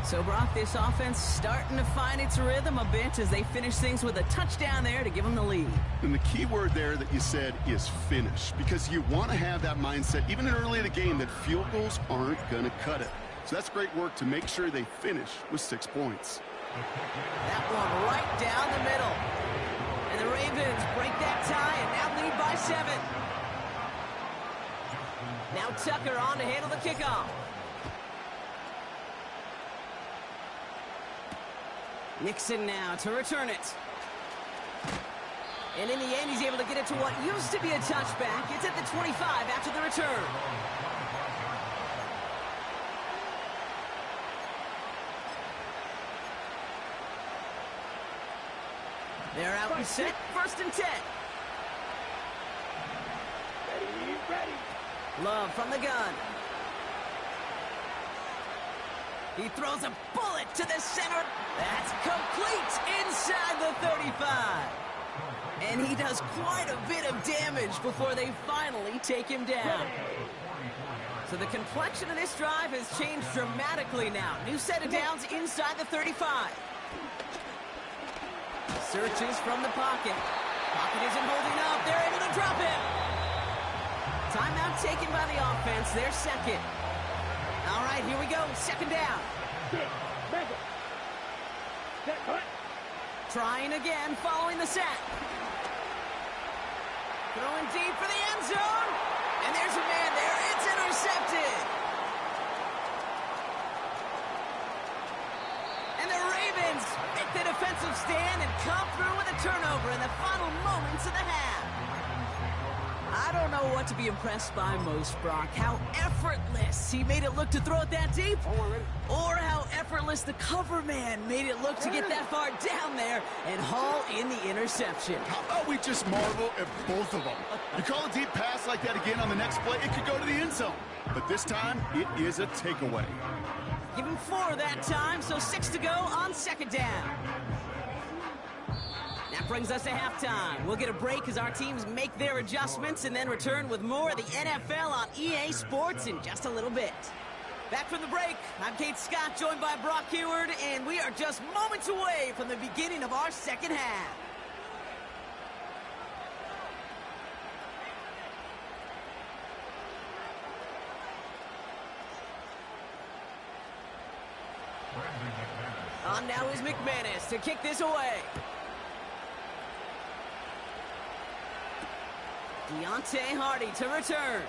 Speaker 6: So, Brock, this offense starting to find its rhythm a bit as they finish things with a touchdown there to give them the lead.
Speaker 7: And the key word there that you said is finish, because you want to have that mindset, even early in the game, that field goals aren't going to cut it. So that's great work to make sure they finish with 6 points.
Speaker 6: That one right down the middle. And the Ravens break that tie and now lead by 7. Now Tucker on to handle the kickoff. Nixon now to return it. And in the end, he's able to get it to what used to be a touchback. It's at the 25 after the return. They're out and set. 1st and 10.
Speaker 5: Ready.
Speaker 6: Love from the gun. He throws a bullet to the center. That's complete inside the 35. And he does quite a bit of damage before they finally take him down. So the complexion of this drive has changed dramatically now. New set of downs inside the 35. Searches from the pocket. Pocket isn't holding up. They're able to drop him. Timeout taken by the offense. Their second. All right, here we go. 2nd down. Trying again, following the sack. Throwing deep for the end zone. And there's a man there. It's intercepted. And the Ravens make the defensive stand and come through with a turnover in the final moments of the half. I don't know what to be impressed by most, Brock. How effortless he made it look to throw it that deep, or how effortless the cover man made it look to get that far down there and haul in the interception.
Speaker 7: How about we just marvel at both of them? You call a deep pass like that again on the next play, it could go to the end zone. But this time, it is a takeaway.
Speaker 6: Give him 4 that time, so 6 to go on 2nd down. That brings us to halftime. We'll get a break as our teams make their adjustments and then return with more of the NFL on EA Sports in just a little bit. Back from the break, I'm Kate Scott, joined by Brock Heward, and we are just moments away from the beginning of our second half. On now is McManus to kick this away. Deontay Hardy to return.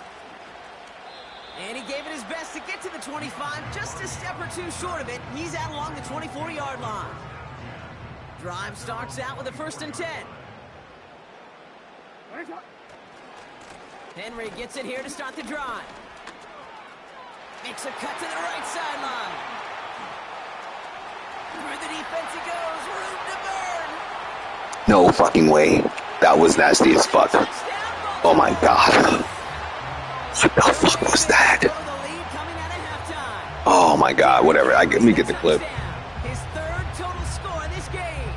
Speaker 6: And he gave it his best to get to the 25, just a step or two short of it. He's out along the 24-yard line. Drive starts out with a 1st and 10. Henry gets it here to start the drive. Makes a cut to the right sideline. Through the defense he goes, room to burn.
Speaker 8: No fucking way. That was nasty as fuck. Oh my god. What the fuck was that? Oh my god, whatever. Let me get the clip.
Speaker 6: His 3rd total score this game.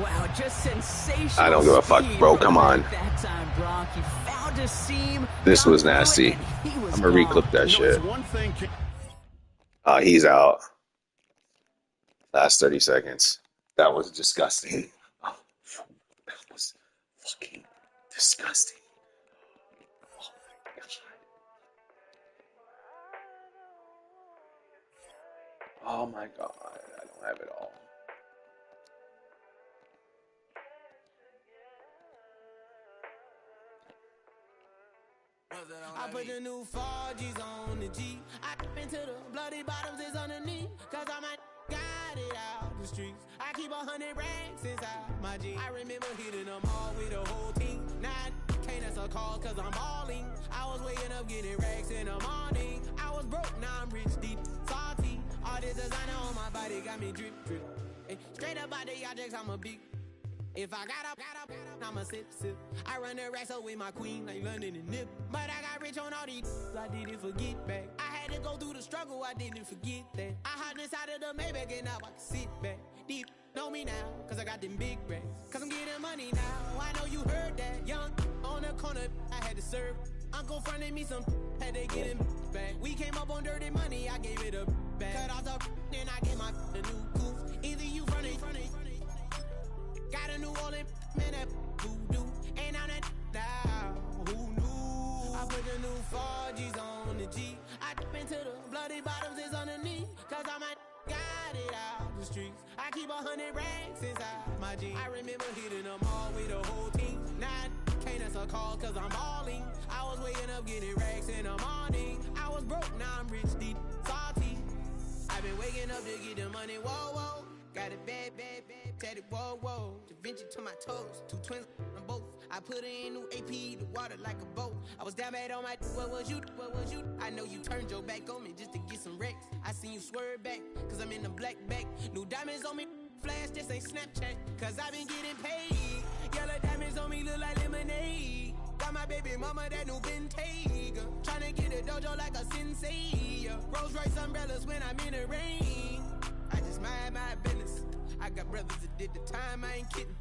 Speaker 6: Wow, just sensational.
Speaker 8: I don't give a fuck, bro. Come on.
Speaker 6: That time, Brock, he found a seam.
Speaker 8: This was nasty. I'm gonna reclip that shit. He's out. Last 30 seconds. That was disgusting. Oh, that was fucking disgusting. Oh my god. Oh my god. I don't have it all.
Speaker 9: I put the new 4Gs on the G. I into the bloody bottoms is underneath. Cause I'm got it out the streets. I keep 100 racks inside my jeans. I remember hitting them all with the whole team. Now I can't answer calls cause I'm balling. I was waking up getting racks in the morning. I was broke, now I'm rich, deep, salty. All this designer on my body got me drip, drip. Hey, straight up out the objects, I'm a big. If I got up, I'ma sip. I run the racks up with my queen like London and Nip. But I got rich on all these, I didn't forget back. I had to go through the struggle, I didn't forget that. I hopped inside of the Maybach and now I can sit back. Deep know me now, cause I got them big racks. Cause I'm getting money now, I know you heard that. Young, on the corner, I had to serve. Uncle fronted me some, had to get him back. We came up on dirty money, I gave it a back. Cut off the, then I gave my a new coupe. Either you running, got a New Orleans, man, that voodoo. Ain't on that now, who knew? I put the new 4Gs on the G. I dip into the bloody bottoms is underneath. Cause I might got it out the streets. I keep 100 racks inside my jeans. I remember hitting them all with the whole team. Now I can't answer calls cause I'm balling. I was waking up getting racks in the morning. I was broke, now I'm rich, deep, salty. I've been waking up to get the money, whoa, whoa. Got it bad, bad, bad, tatted, whoa, whoa. Da Vinci to my toes, 2 twins on both. I put in new AP, the water like a boat. I was down bad on my, what was you? I know you turned your back on me just to get some wrecks. I seen you swerve back, cause I'm in the black back. New diamonds on me, flash, this ain't Snapchat. Cause I been getting paid. Yellow diamonds on me look like lemonade. Got my baby mama that new Bentayga. Tryna get a dojo like a sensei. Rolls Royce umbrellas when I'm in the rain. I just mind my business. I got brothers that did the time, I ain't kidding.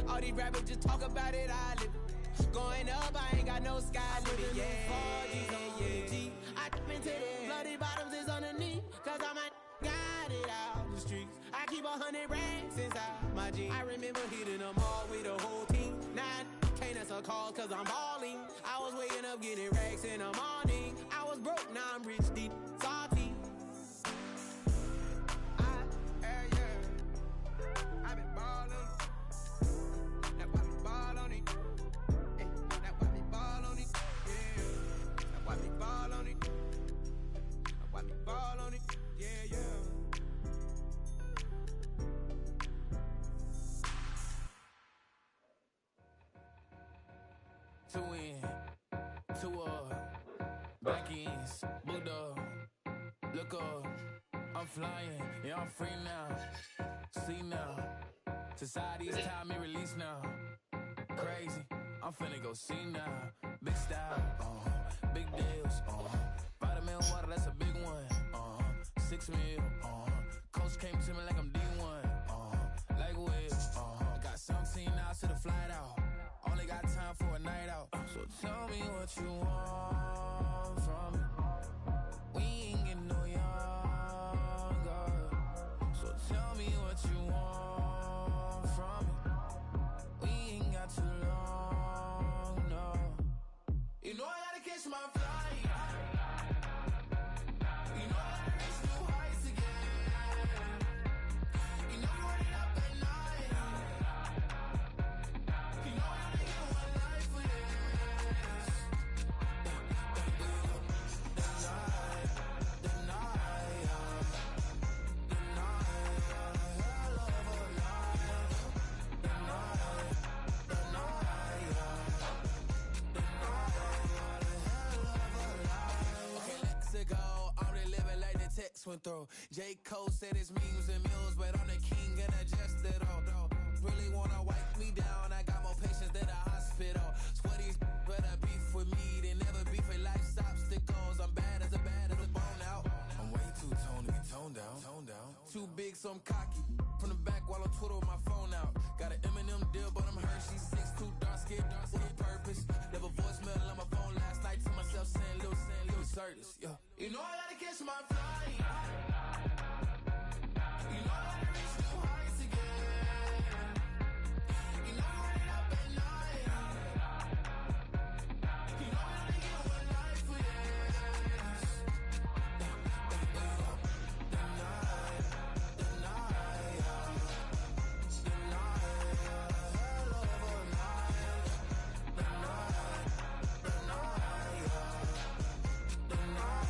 Speaker 9: All these rappers just talk about it, I live it. Going up, I ain't got no sky limit. Yeah, 4G's on the G. I dip into the bloody bottoms is underneath. Cause I might got it out the streets. I keep 100 racks inside my jeans. I remember hitting them all with the whole team. Now I can't answer calls cause I'm balling. I was waking up getting racks in the morning. I was broke, now I'm rich, deep, salty. I've been ballin'. That's why we ball on it. Hey, that's why we ball on it. Yeah. That's why we ball on it. That's why we ball on it. Yeah, yeah.
Speaker 10: Two in, two up, back ends, boot up, look up, I'm flying, yeah I'm free now, see now, society's time me release now, crazy, I'm finna go see now, big style, big deals, vitamin water, that's a big one, 6 mil, coach came to me like I'm D1, like Will, got 17 hours to the flight out. Only got time for a night out. So tell me what you want from me. We ain't getting no younger. So tell me what you want from me. We ain't got too long, no. You know I gotta catch my flight. You know I gotta reach new heights again. You know I'm running up at night. You know I gotta get one life for this. Text went through. J. Cole said his memes and meals, but I'm the king and adjusted all. Really wanna wipe me down. I got more patience than a hospital. Sweaty better beef with me than never beef with life's obstacles. I'm bad as a bone out. I'm way too toned to be toned down. Too big, so I'm cocky. From the back while on Twitter with my phone out. Got an Eminem deal, but I'm Hershey 6'2", dark skin with purpose. Never voicemail on my phone last night to myself saying little Curtis, yeah. You know I gotta catch my flight. You know I gotta reach new heights again. You know I'm running up at night. You know I only get one life for this. The night, hell of a night. The night.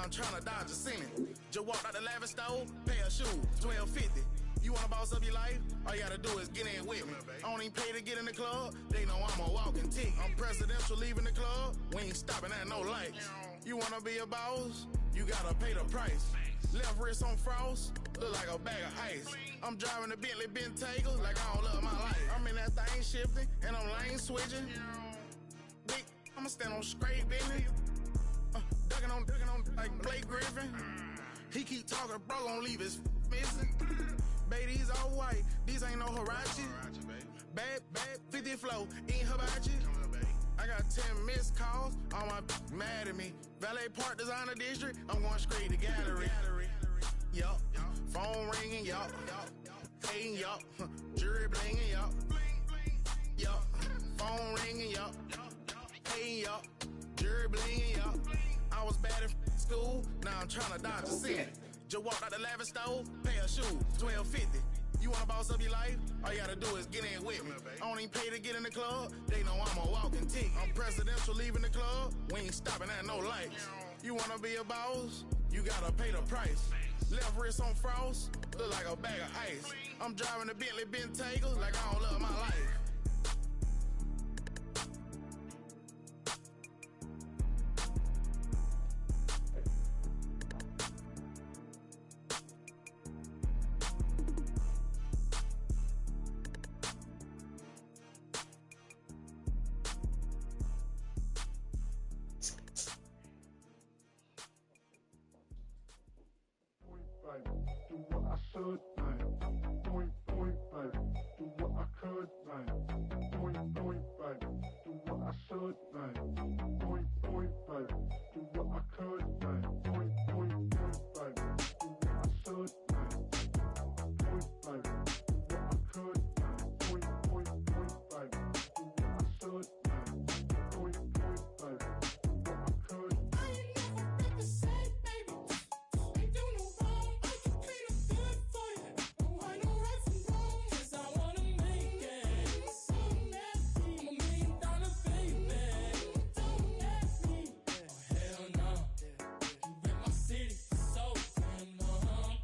Speaker 11: I'm tryna dodge a sinning. Just walked out the lavish store, pay a shoe, $12.50. You wanna boss up your life? All you gotta do is get in with me. I don't even pay to get in the club. They know I'm a walking tick. I'm presidential leaving the club. We ain't stopping at no lights. You wanna be a boss? You gotta pay the price. Left wrist on frost, look like a bag of ice. I'm driving a Bentley Bentayga like I don't love my life. I'm in that thing shifting and I'm lane switching. Big, I'ma stand on straight business. Ducking on like Blake Griffin. He keep talking, bro, gon' leave his missing. Baby, these all white, these ain't no Hirachi. Bad, 50 flow, ain't hibachi. I got 10 missed calls, all my mad at me. Valet Park Designer District, I'm going straight to gallery. Yup, phone ringing, yup. Hating, yup. Jury blinging, yup. Yup, phone ringing, yup. Hating, yup. Jury blinging, yup. I was bad in school, now I'm tryna dodge a sin. Just walked out the lavish store, pay a shoe, $12.50. You wanna boss up your life? All you gotta do is get in with me. I don't even pay to get in the club. They know I'm a walking tick. I'm presidential leaving the club. We ain't stopping at no lights. You wanna be a boss? You gotta pay the price. Left wrist on frost, look like a bag of ice. I'm driving a Bentley Bentayga like I don't love my life.
Speaker 12: Do what I should, like. Point, baby. Do what I could, like. Point, baby. Do what I should, like. Point, baby. Do what I could, like. Point, baby. Do what I should, like. Point, baby. Do what I could, like. Point, baby. Do what I should, like. Point, baby. Do what I could.
Speaker 9: I ain't never represent, baby. Ain't do no wrong. I can plead a good for you. No, I know right from wrong. 'Cause I wanna make it. So nasty. I'm a $1 million baby. Don't let me. Oh, hell no. You rip my city so damn long.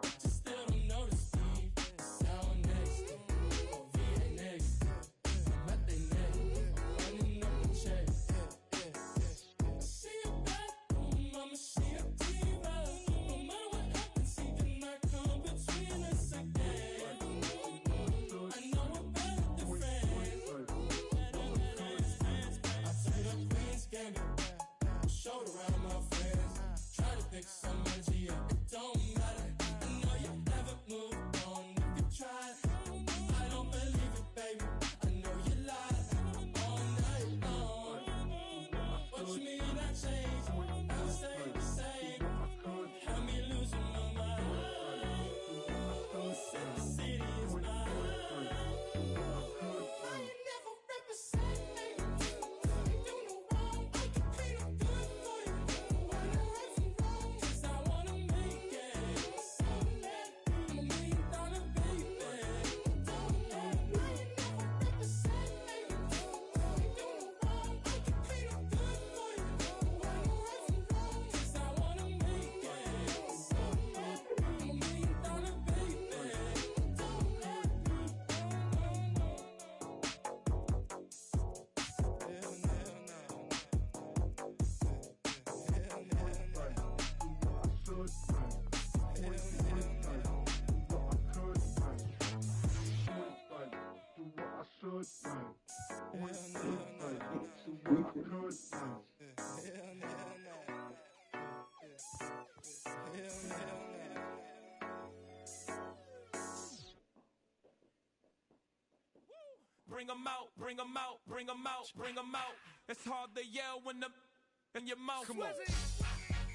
Speaker 9: But you still don't notice me. Sound next. Oh, VA next. Let they neck. Running up the check. She a bad woman, mama, she a diva. No matter what happens, he cannot come between us again. I know we're better than friends. I took up Queen's Gambit, showed around my friends. Try to pick some energy up, it don't matter. I know you haven't moved on if you tried. I don't believe it, baby. I know you lied all night long. What you mean I changed? I'll stay the same. Had me losing my mind. Said the city is mine. I ain't never represent, baby. Ain't do no wrong. I can plead a good for you. I know right from wrong. 'Cause I wanna make it. So let me. I'm a $1 million baby. Don't let me. I ain't never represent, baby. Ain't do no wrong. I can plead a good for you. I know right from wrong. 'Cause I wanna make it. So let me. I'm a $1 million baby. Don't let me.
Speaker 10: Bring 'em out, bring 'em out, bring 'em out, bring 'em out. It's hard to yell when the in your mouth. Come on.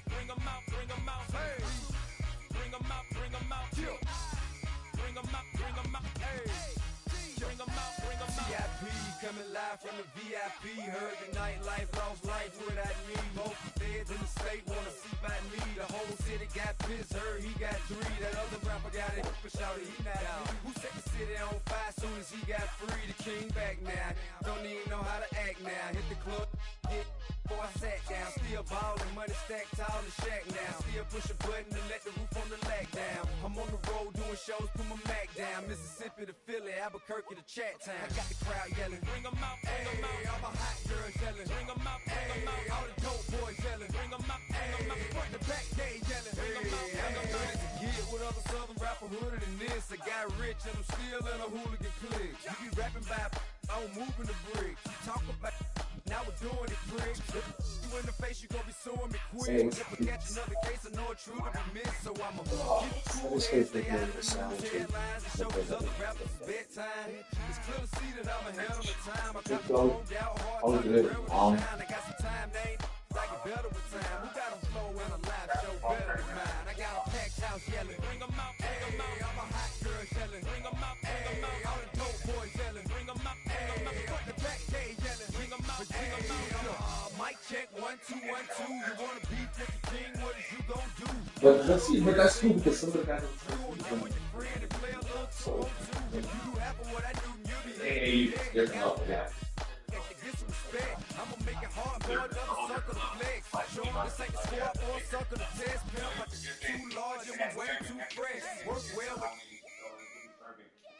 Speaker 10: Bring 'em out, bring 'em out. Hey. Bring 'em out, bring 'em out. Yeah. Bring 'em out, bring 'em out. Hey. Bring 'em out, bring 'em out.
Speaker 13: VIP coming live from the VIP. Heard the nightlife, lost life without me. Both feds in the state wanna see by me. The whole city got pissed, heard he got 3. That other round rapper got it for shouty, he not out. Who set the city on fire soon as he got free? The king back now. Don't even know how to act now. Hit the club, hit before I sat down. Still ballin', money stacked tall in the shack now. Still push a button to let the roof on the lag down. I'm on the road doing shows, put my Mac down. Mississippi to Philly, Albuquerque to Chat Town. I got the crowd yelling, bring 'em out, bring 'em out. All my hot girls yelling, bring 'em out, bring 'em out. All the dope boys yelling, bring 'em out, bring 'em out. Front to back, they yelling, bring 'em out, bring 'em out. To get with other southern rapper hooded than this. I got rich and I'm still in a hooligan clique. You be rapping by, I'm moving the bricks. You talk about, now we're doing it quick. You in the face, you gon' be suing me quick. If I catch another case, I know it's true to be missed. So I'ma get cool, stay out of the news headlines and show these other rappers it's bedtime. It's clear to see that I'm ahead of my time. I got my own doubt, hard time, real with shine. I got some time, they ain't like it better with time. Who got a flow in a live show better than mine? I got a packed house yelling, bring 'em out, bring 'em out. All my hot girls yelling, bring 'em out, bring 'em out. All the dope boys yelling, bring 'em out, bring 'em out. Front the back, they yelling, bring 'em out, bring 'em out. Mic check, 1 2 1 2. You wanna beef with the king? What is you gon' do?
Speaker 8: But that's cool because some of the guys hey, there's no yeah.
Speaker 13: I'ma make it hard for another sucker to flex. Show 'em this ain't the squad for a sucker to test. Pimp, but too large and we way too fresh. Work well with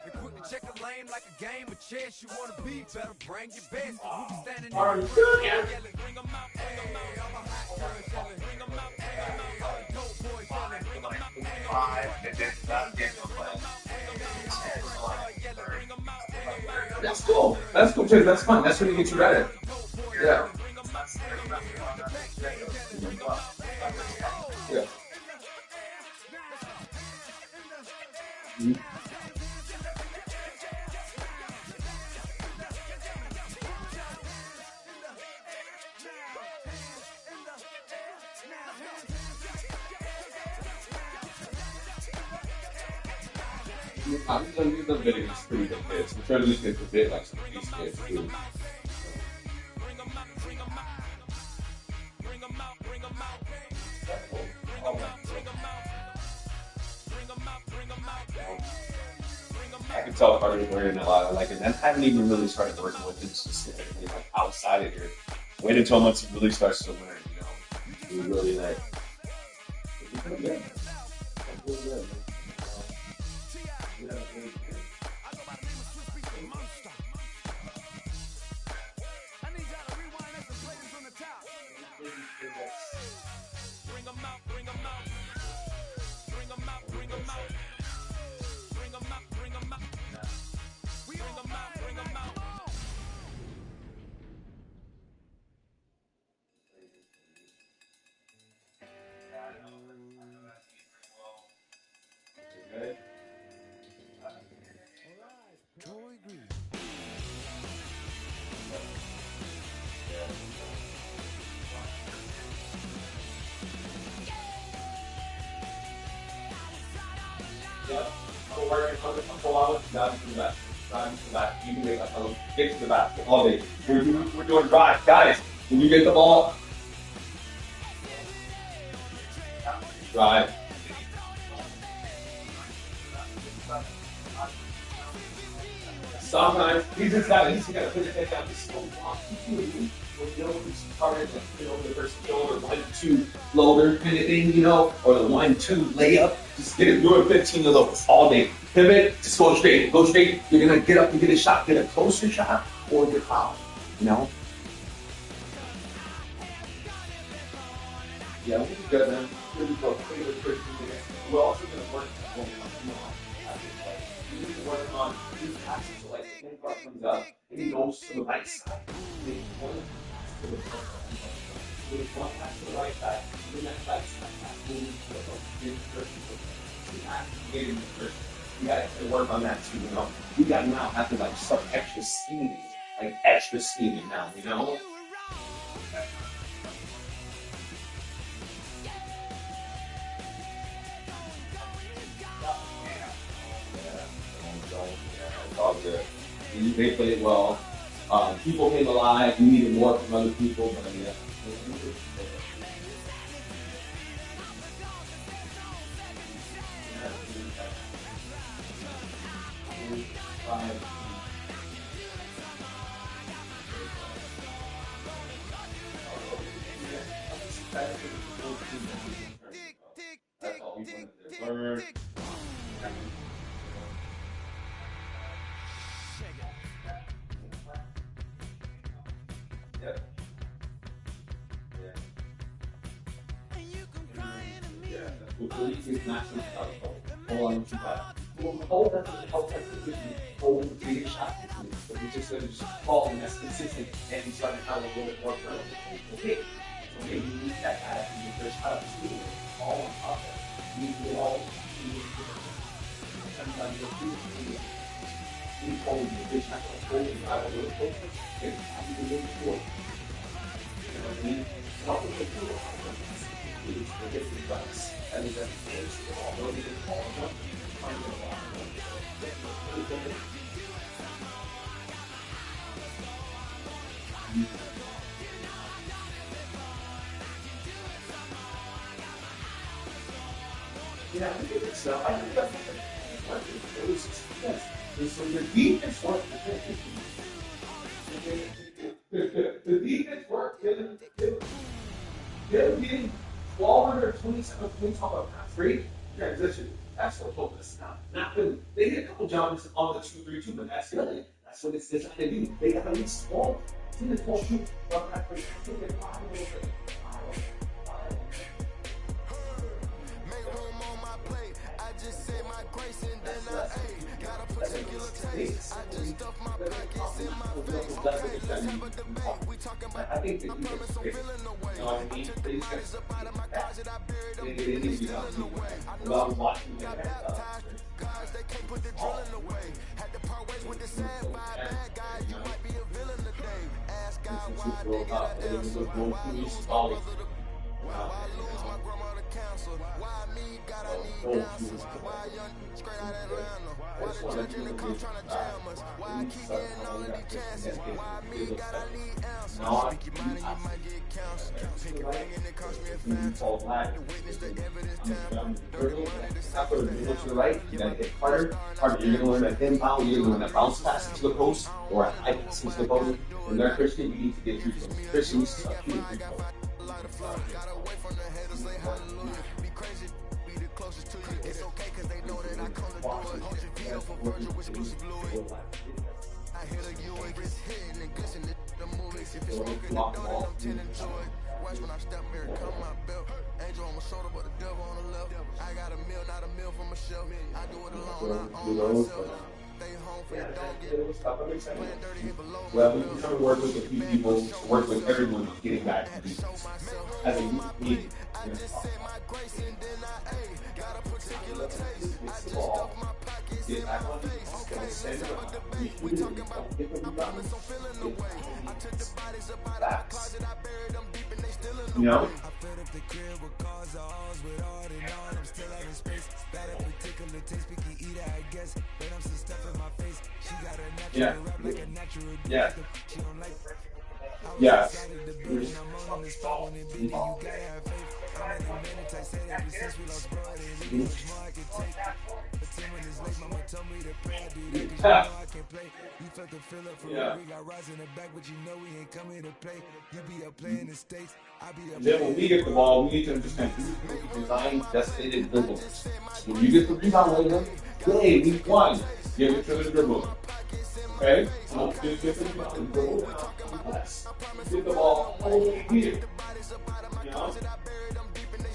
Speaker 13: and quick to check a lane like a game of chess. You wanna be better, bring your best. We be standing in the front yelling, bring 'em out, bring 'em out. All my hot girls yelling, bring 'em out, bring 'em out. All the dope boys yelling, bring 'em out, bring 'em out.
Speaker 8: That's cool. That's cool too. That's fun. That's when you get you better. Yeah. Yeah. Mm-hmm. I've done videos pretty good kids. I'm trying to just get the bit like some of these kids too. I can tell if I really learning a lot. I like it. And I haven't even really started working with it specifically like outside of here. Wait until once it really starts to learn, you know. We really like pretty good. Pretty good. Yeah, so we're going to pull out down to the back. Down to the back. You can make a get to the back all day. We're doing drive. Guys, when you get the ball, drive. Sometimes he just got to put his head down. Just go long. You know, target and put it over the person's shoulder, 1-2 floater kind of thing, you know, or the 1-2 layup. Just get it, doing 15 of those all day. Pivot, just go straight, go straight. You're gonna get up and get a shot, get a closer shot, or get fouled, you know. Yeah, we'll be good, man. We'll be good. We're also gonna work on we need to work on these passes. So like the guard comes up and he goes to the right side. One pass to the right side, the next right side pass moving to the first. You have to get in the first. You got to work on that too, you know. You got to now have to like start extra speeding now, you know. It's all good. They played well. People came alive. We needed more from other people, but yeah. Just fall and that's consistent and you start to have a little bit more turnover. Okay, so maybe you need that guy in your first shot of school, all on top of it. You need to get all sometimes you'll do it. You hold your fish, not going to hold you out a little closer, and you can move forward. You know what I mean? And also the tool, it's the different drugs. That is that it's all those that all of them are going to yeah, I think it's so. I think that's what it was success. So the defense worked. The defense worked. They're getting 1,227 points off of pass rate transition. That's what told us now. Not when they hit a couple jumpers on the 2-3-2, but that's good. That's what it's designed to do. They have at least 10 to 12 shoots from pass rate. I think they're 5 minutes. I think they do this great. You know what I mean? They just got they need to be without watching their why me, God, I need answers. Why young straight out Atlanta? Why the judge in the cops trying to jam us? Why I keep getting all of these chances? Why me, God, I need answers. Speak your mind and you might get counseled. Pick a ring and it cost me a phantom. To witness the evidence tamper. Dirty money to After the middle to the right, you gotta hit harder. You're gonna learn that inbound, you're gonna learn that bounce pass into the post, or a high pass into the post. When they're Christian, you need to get through them. Christian needs to start shooting free throws.
Speaker 9: Got away from the haters, say hallelujah. Be crazy, be the closest to you. It's okay, cause they know that I come to do it. Hold your veto for Virgil, exclusive Louis. I hit a U, it's hitting and glisten the movies. If it's smoking the donut, I'm tending to it. Watch when I step here, come my belt. Angel on my shoulder, but the devil on the left. I got a meal, not a meal for myself. I do it alone, I own myself. Stay home for your dog, get playing dirty here below.
Speaker 8: Well, we can work with a few people, work with everyone getting back to the as a need.
Speaker 9: I just say my grace and then I got a particular taste. I just stuff my pockets in my face. Okay, let's have a debate. We talking about I promise I'm feeling the way. I took the bodies up out of my closet, I buried them deep and they still in the way. I fed up the crib with cars or alls with all and all. I'm still having space. Got a particular taste, picky eater, I guess. But I'm still stuff in my face. She got a natural rap like a natural detective. She don't like
Speaker 8: yes. Then when we get the ball, we need to understand design designated dribbles. When you get the rebound later, hey, we won. Give it to the dribble. Okay? Don't just get the rebound and dribble down. Get the ball all the way here. You know?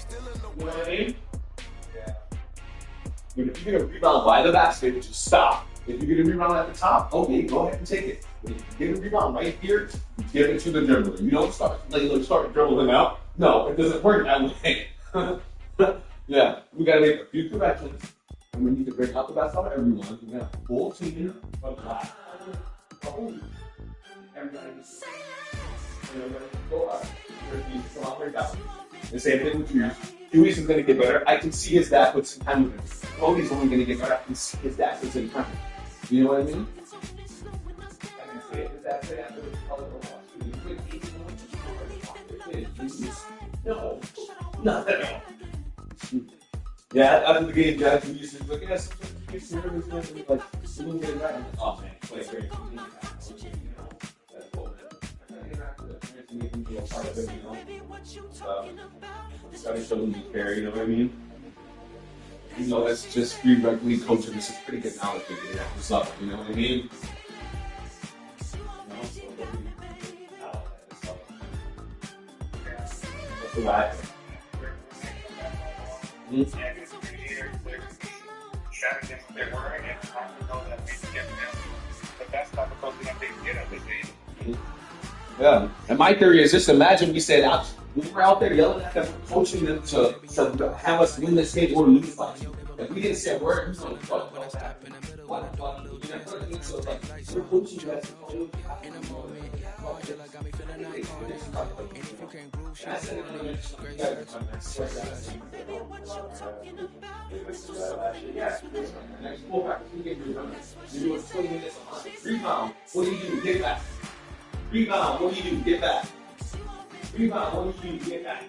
Speaker 8: You know what I mean? Yeah. But if you get a rebound by the basket, just stop. If you get a rebound at the top, okay, go ahead and take it. But if you get a rebound right here, you give it to the dribbler. You don't start dribbling out. No, it doesn't work that way. Yeah, we gotta make a few corrections. And we need to bring out the best out of everyone. We have a full team of black. Everybody go up. Come out right down. The same thing with yours. Dewey's is going to get better. I can see his dad put some time with him. Cody's only going to get better. I can see his dad put some time. You know what I mean? I can see it. His dad said after the color of the no, not at all. Yeah, after the game, Dad used to look at us. Oh man, play great. Gotta show them you care, you know what I mean? You know, that's just free rec league coaching. This is pretty good knowledge to get this up, you know what I mean? What's the last? Yeah, and my theory is just imagine we said we were out there yelling at them, coaching them to have us win this game or lose by two. If we didn't say a word, who's going to fuck that? We're coaching you guys to play. Rebound. What do you do? Get back. Rebound. What do you do? Get back. Rebound. What do you do? Get back.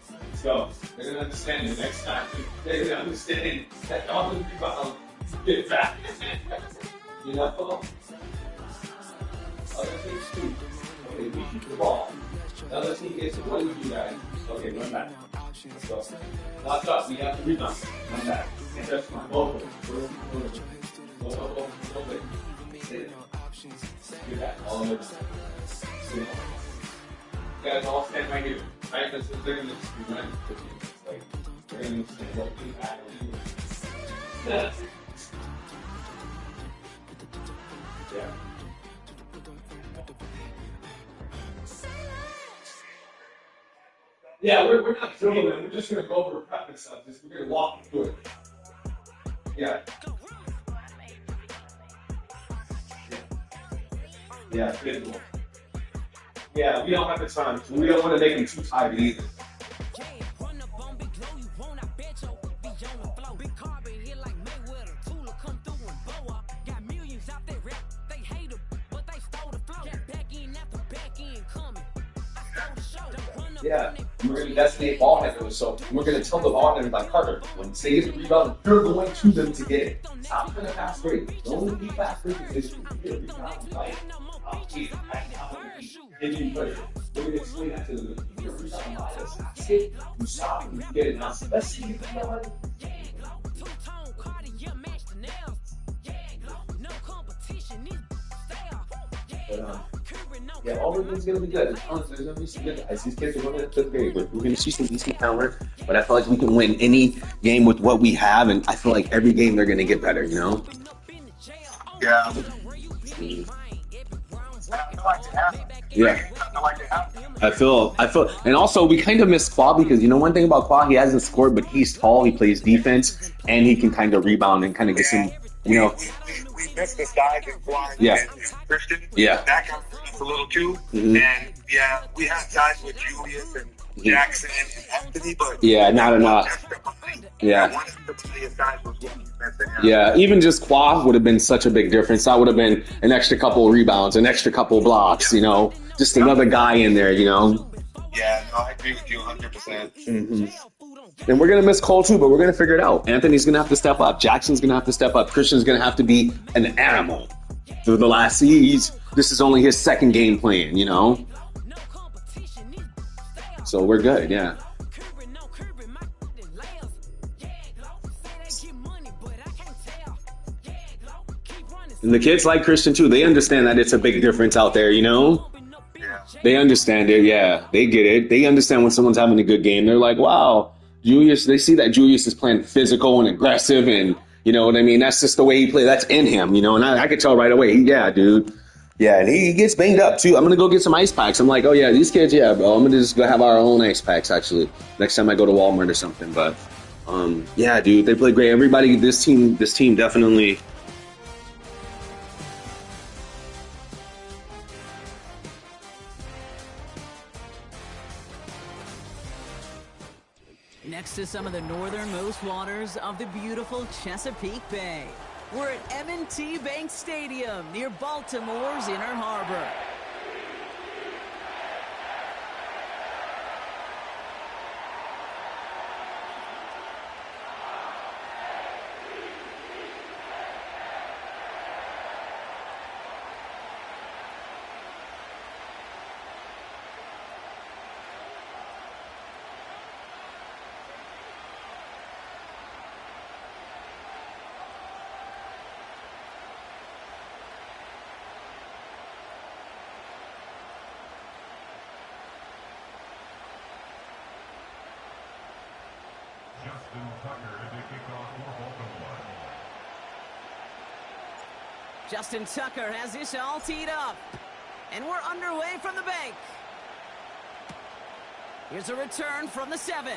Speaker 8: Let's go. They're going to understand it next time. They're going to understand that on the rebound, get back. You know? Other things too. Okay, we shoot the ball. Now let's see, what do we do, guys? Okay, run back. Let's go. Lock up. We have to rebound. Run back. And that's my ball. Go. Get back. All over. You guys all stand right here. Right? They're going to just be running. Like, they're going to stand up back. Yeah. Yeah, we're not drilling them. We're just going to go over prep and stuff. We're going to walk through it. Yeah. Yeah, good. Yeah, we don't have the time. We don't want to make them too tired either. Yeah, we're going to designate ball handlers. So we're going to tell the ball handlers like Carter, when they get the rebound, you're going to them to get it. Stop trying to fast break. Don't be fast break because you get a rebound. Like, we're going to explain that to them. If you're rebound by us, you stop and you get it. Now, let's see if you can get it. Yeah, all of things going to be good. There's going to be some good guys. These kids are going to fifth grade. We're going to see some decent talent, but I feel like we can win any game with what we have, and I feel like every game they're going to get better, you know?
Speaker 11: Yeah.
Speaker 8: Yeah. I feel, and also we kind of miss Qua because, you know, one thing about Qua, he hasn't scored, but he's tall, he plays defense, and he can kind of rebound and kind of get some, you know.
Speaker 11: We missed this guy in Qua and Christian.
Speaker 8: Yeah.
Speaker 11: That got us a little too. Mm-hmm. And yeah, we have guys with Julius and Jackson and Anthony, but
Speaker 8: not enough. Yeah, even just Qua would have been such a big difference. That would have been an extra couple of rebounds, an extra couple of blocks, you know, just another guy in there, you know.
Speaker 11: Yeah, no, I agree with you 100%.
Speaker 8: Mm-hmm. And we're going to miss Cole too, but we're going to figure it out. Anthony's going to have to step up. Jackson's going to have to step up. Christian's going to have to be an animal. Through the last this is only his second game playing, you know. So we're good, yeah. And the kids like Christian too. They understand that it's a big difference out there, you know? They understand it, yeah. They get it. They understand when someone's having a good game. They're like, wow, Julius, they see that Julius is playing physical and aggressive and, you know what I mean? That's just the way he plays. That's in him, you know? And I could tell right away, yeah, dude. Yeah, and he gets banged up too. I'm going to go get some ice packs. I'm like, oh yeah, these kids, yeah, bro. I'm going to just go have our own ice packs, actually, next time I go to Walmart or something. But, yeah, dude, they play great. Everybody, this team definitely...
Speaker 6: Next to some of the northernmost waters of the beautiful Chesapeake Bay, we're at M&T Bank Stadium near Baltimore's Inner Harbor. Justin Tucker has this all teed up. And we're underway from the bank. Here's a return from the 7.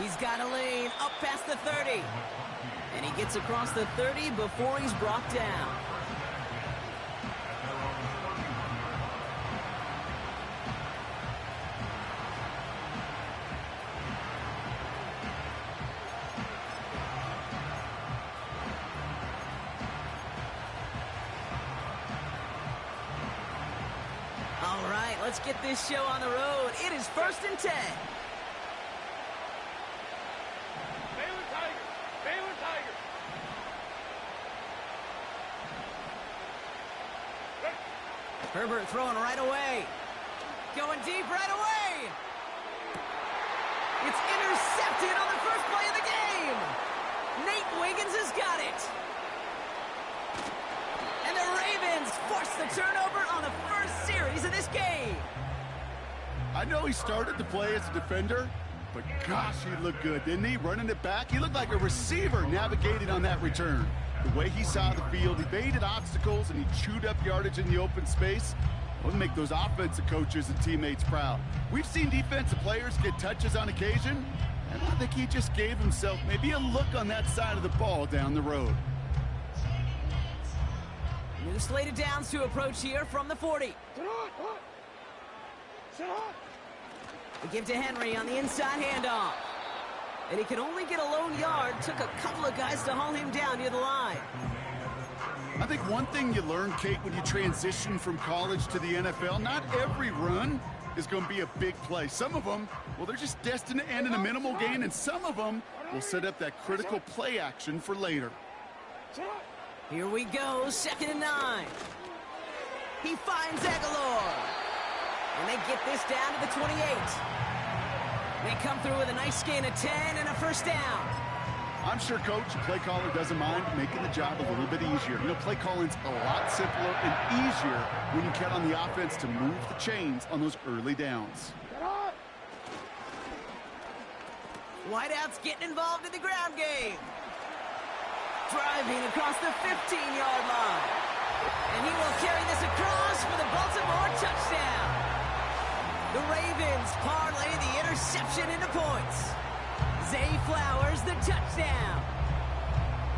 Speaker 6: He's got a lane up past the 30. And he gets across the 30 before he's brought down. All right, let's get this show on the road. It is 1st and 10. Herbert throwing right away. Going deep right away. It's intercepted on the first play of the game. Nate Wiggins has got it. And the Ravens force the turnover on the first series of this game.
Speaker 7: I know he started to play as a defender, but gosh, he looked good, didn't he? Running it back, he looked like a receiver navigating on that return. The way he saw the field, he evaded obstacles, and he chewed up yardage in the open space. Will make those offensive coaches and teammates proud. We've seen defensive players get touches on occasion, and I think he just gave himself maybe a look on that side of the ball down the road.
Speaker 6: New slated downs to approach here from the 40. We give to Henry on the inside handoff. And he could only get a lone yard. Took a couple of guys to haul him down near the line.
Speaker 7: I think one thing you learn, Kate, when you transition from college to the NFL, not every run is going to be a big play. Some of them, well, they're just destined to end in a minimal gain, and some of them will set up that critical play action for later.
Speaker 6: Here we go, 2nd and 9. He finds Aguilar. And they get this down to the 28. They come through with a nice gain of 10 and a first down.
Speaker 7: I'm sure Coach, the play caller, doesn't mind making the job a little bit easier. You know, play calling's a lot simpler and easier when you count on the offense to move the chains on those early downs.
Speaker 6: Wideouts getting involved in the ground game. Driving across the 15-yard line. And he will carry this across for the Baltimore touchdown. The Ravens parlay the interception into points. Zay Flowers, the touchdown.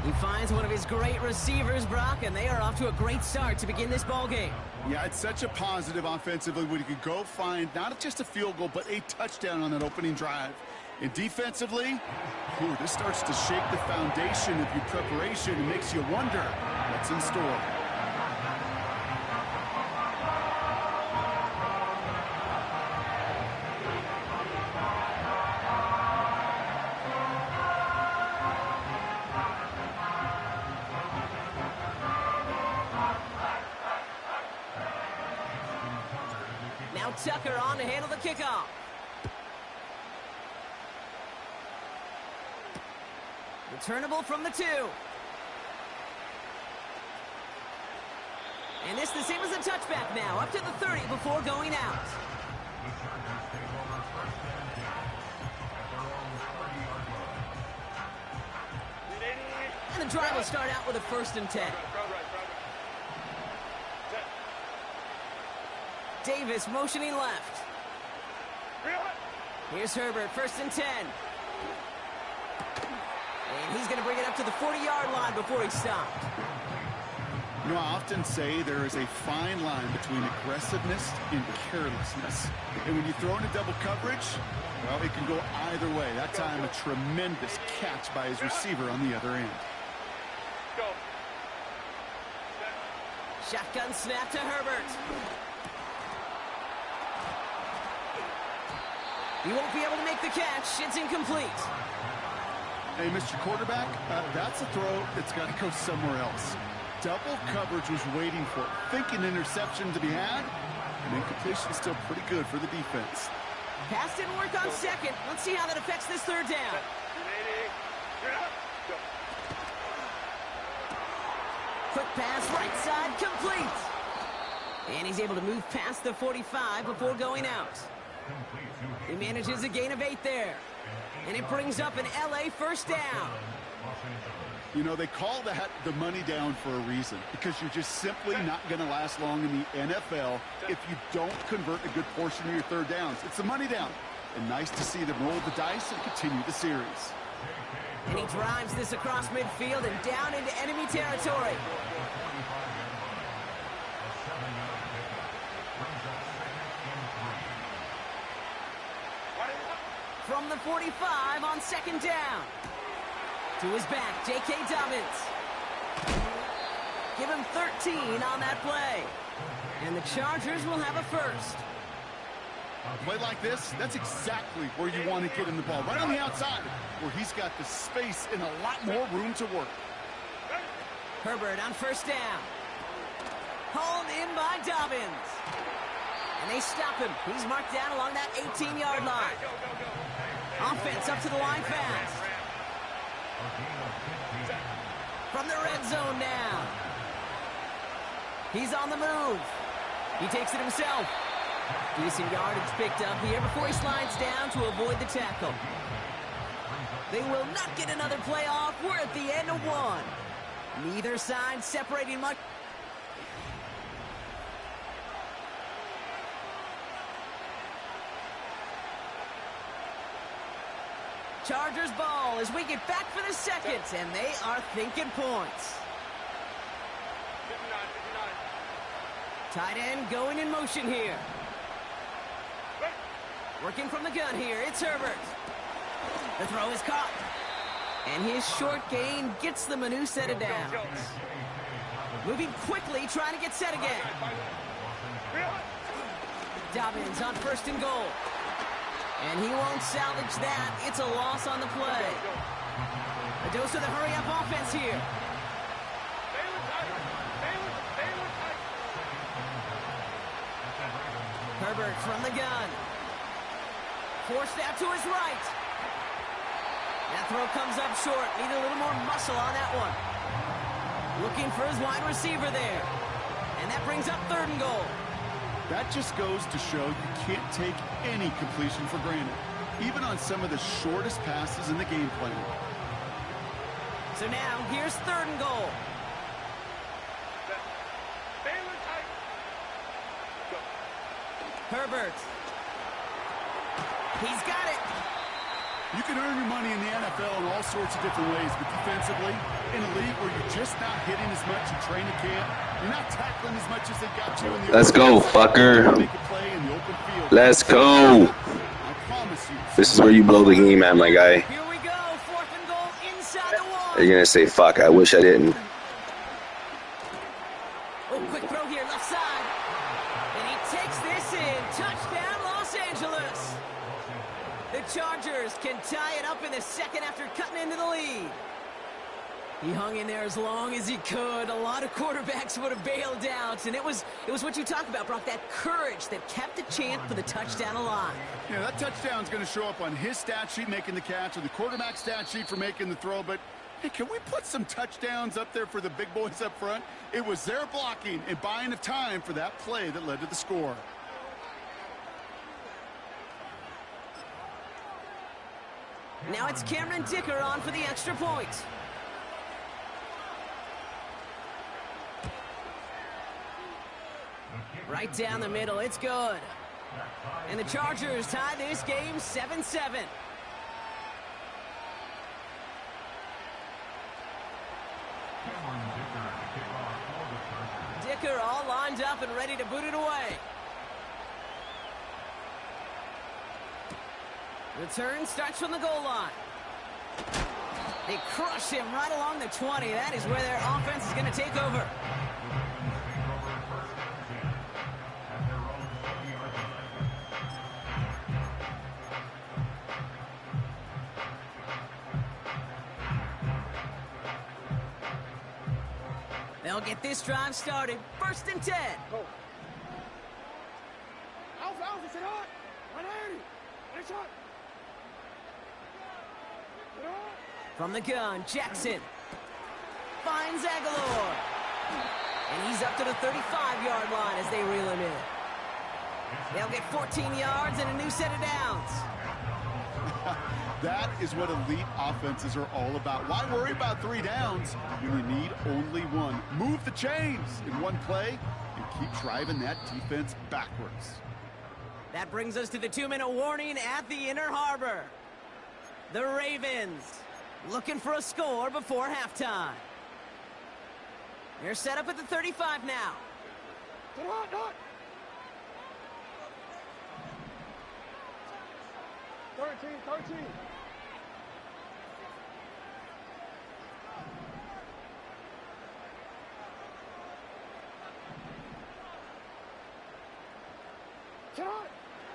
Speaker 6: He finds one of his great receivers, Brock, and they are off to a great start to begin this ball game.
Speaker 7: Yeah, it's such a positive offensively when you can go find not just a field goal, but a touchdown on that opening drive. And defensively, this starts to shake the foundation of your preparation and makes you wonder what's in store.
Speaker 6: Now Tucker on to handle the kickoff. Returnable from the 2. And this the same as a touchback now, up to the 30 before going out. And the drive will start out with a 1st and 10. Davis motioning left. Here's Herbert, 1st and 10. And he's going to bring it up to the 40-yard line before he's stopped.
Speaker 7: You know, I often say there is a fine line between aggressiveness and carelessness. And when you throw into double coverage, well, it can go either way. That time, a tremendous catch by his receiver on the other end.
Speaker 6: Shotgun snap to Herbert. He won't be able to make the catch. It's incomplete.
Speaker 7: Hey, Mr. Quarterback, that's a throw that's got to go somewhere else. Double coverage was waiting for it, thinking interception to be had, and incompletion is still pretty good for the defense.
Speaker 6: Pass didn't work on 2nd. Let's see how that affects this 3rd down. Quick pass, right side, complete. And he's able to move past the 45 before going out. He manages a gain of 8 there. And it brings up an LA first down.
Speaker 7: You know, they call that the money down for a reason, because you're just simply not going to last long in the NFL if you don't convert a good portion of your third downs. It's the money down. And nice to see them roll the dice and continue the series.
Speaker 6: And he drives this across midfield and down into enemy territory. From the 45 on second down. To his back, J.K. Dobbins. Give him 13 on that play. And the Chargers will have a first.
Speaker 7: A play like this, that's exactly where you want to get him the ball. Right on the outside, where he's got the space and a lot more room to work.
Speaker 6: Herbert on first down. Hauled in by Dobbins. And they stop him. He's marked down along that 18-yard line. Offense up to the line fast. From the red zone now. He's on the move. He takes it himself. Decent yardage picked up here before he slides down to avoid the tackle. They will not get another play off. We're at the end of one. Neither side separating much. Chargers ball as we get back for the second, and they are thinking points. Tight end going in motion here. Working from the gun here, it's Herbert. The throw is caught. And his short gain gets them a new set of downs. Moving quickly, trying to get set again. Dobbins on first and goal. And he won't salvage that. It's a loss on the play. A dose of the hurry-up offense here. Herbert from the gun. Forced out to his right. That throw comes up short. Need a little more muscle on that one. Looking for his wide receiver there. And that brings up third and goal.
Speaker 7: That just goes to show you can't take any completion for granted, even on some of the shortest passes in the game plan.
Speaker 6: So now, here's third and goal. Herbert. He's got it.
Speaker 7: You can earn your money in the NFL in all sorts of different ways, but defensively, in a league where you're just not hitting as much in training camp, you're not tackling as much as they got you in the
Speaker 14: Let's go, fucker. Let's go. This is where you blow the game at, my guy.
Speaker 6: Here we go, fourth and goal inside the wall.
Speaker 14: You're gonna say, fuck, I wish I didn't.
Speaker 6: Oh, quick throw here, left side. And he takes this in. Touchdown, Los Angeles. The Chargers can tie it up in the second after cutting into the lead. He hung in there as long as he could. A lot of quarterbacks would have bailed out, and it was what you talk about, Brock, that courage that kept the chance for the touchdown alive.
Speaker 7: Yeah, that touchdown's going to show up on his stat sheet making the catch or the quarterback stat sheet for making the throw, but hey, can we put some touchdowns up there for the big boys up front? It was their blocking and buying of time for that play that led to the score.
Speaker 6: Now it's Cameron Dicker on for the extra point. Right down the middle, it's good. And the Chargers tie this game 7-7. Dicker all lined up and ready to boot it away. Return starts from the goal line. They crush him right along the 20. That is where their offense is going to take over. They'll get this drive started. First and 10. From the gun, Jackson finds Aguilar. And he's up to the 35-yard line as they reel him in. They'll get 14 yards and a new set of downs.
Speaker 7: That is what elite offenses are all about. Why worry about 3 downs when you need only one? Move the chains in one play and keep driving that defense backwards.
Speaker 6: That brings us to the 2-minute warning at the Inner Harbor. The Ravens looking for a score before halftime. They're set up at the 35 now.
Speaker 5: 13.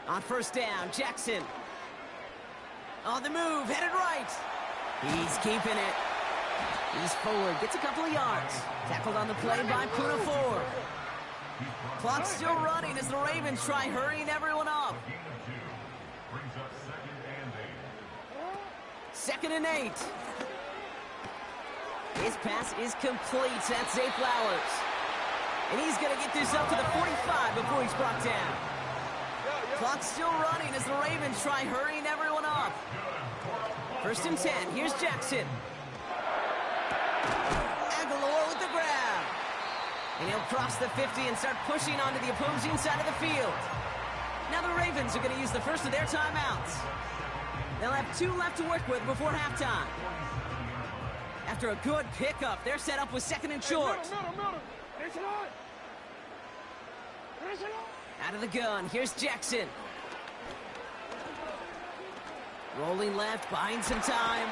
Speaker 6: On first down, Jackson. On the move, headed right. He's keeping it. He's forward, gets a couple of yards. Tackled on the play by Puna Ford. Clock's still running as the Ravens try hurrying everyone up. 2nd and 8. His pass is complete. That's Zay Flowers. And he's going to get this up to the 45 before he's brought down. Clock's still running as the Ravens try hurrying everyone up. 1st and 10. Here's Jackson. Aguilar with the grab. And he'll cross the 50 and start pushing onto the opposing side of the field. Now the Ravens are going to use the first of their timeouts. They'll have 2 left to work with before halftime. After a good pickup, they're set up with 2nd and short. Out of the gun, here's Jackson. Rolling left, buying some time.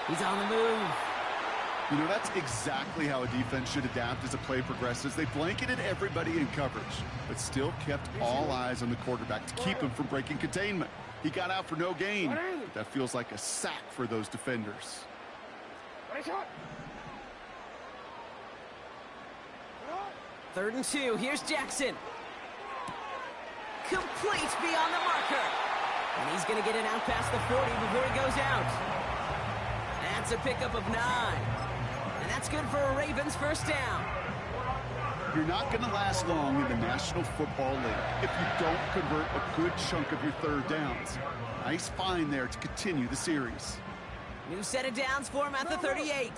Speaker 6: He's on the move.
Speaker 7: You know, that's exactly how a defense should adapt as the play progresses. They blanketed everybody in coverage, but still kept all eyes on the quarterback to keep him from breaking containment. He got out for no gain. That feels like a sack for those defenders.
Speaker 6: 3rd and 2, here's Jackson. Complete beyond the marker. And he's going to get it out past the 40 before he goes out. That's a pickup of 9. And that's good for a Ravens first down.
Speaker 7: You're not going to last long in the National Football League if you don't convert a good chunk of your 3rd downs. Nice find there to continue the series.
Speaker 6: New set of downs for him at the 38.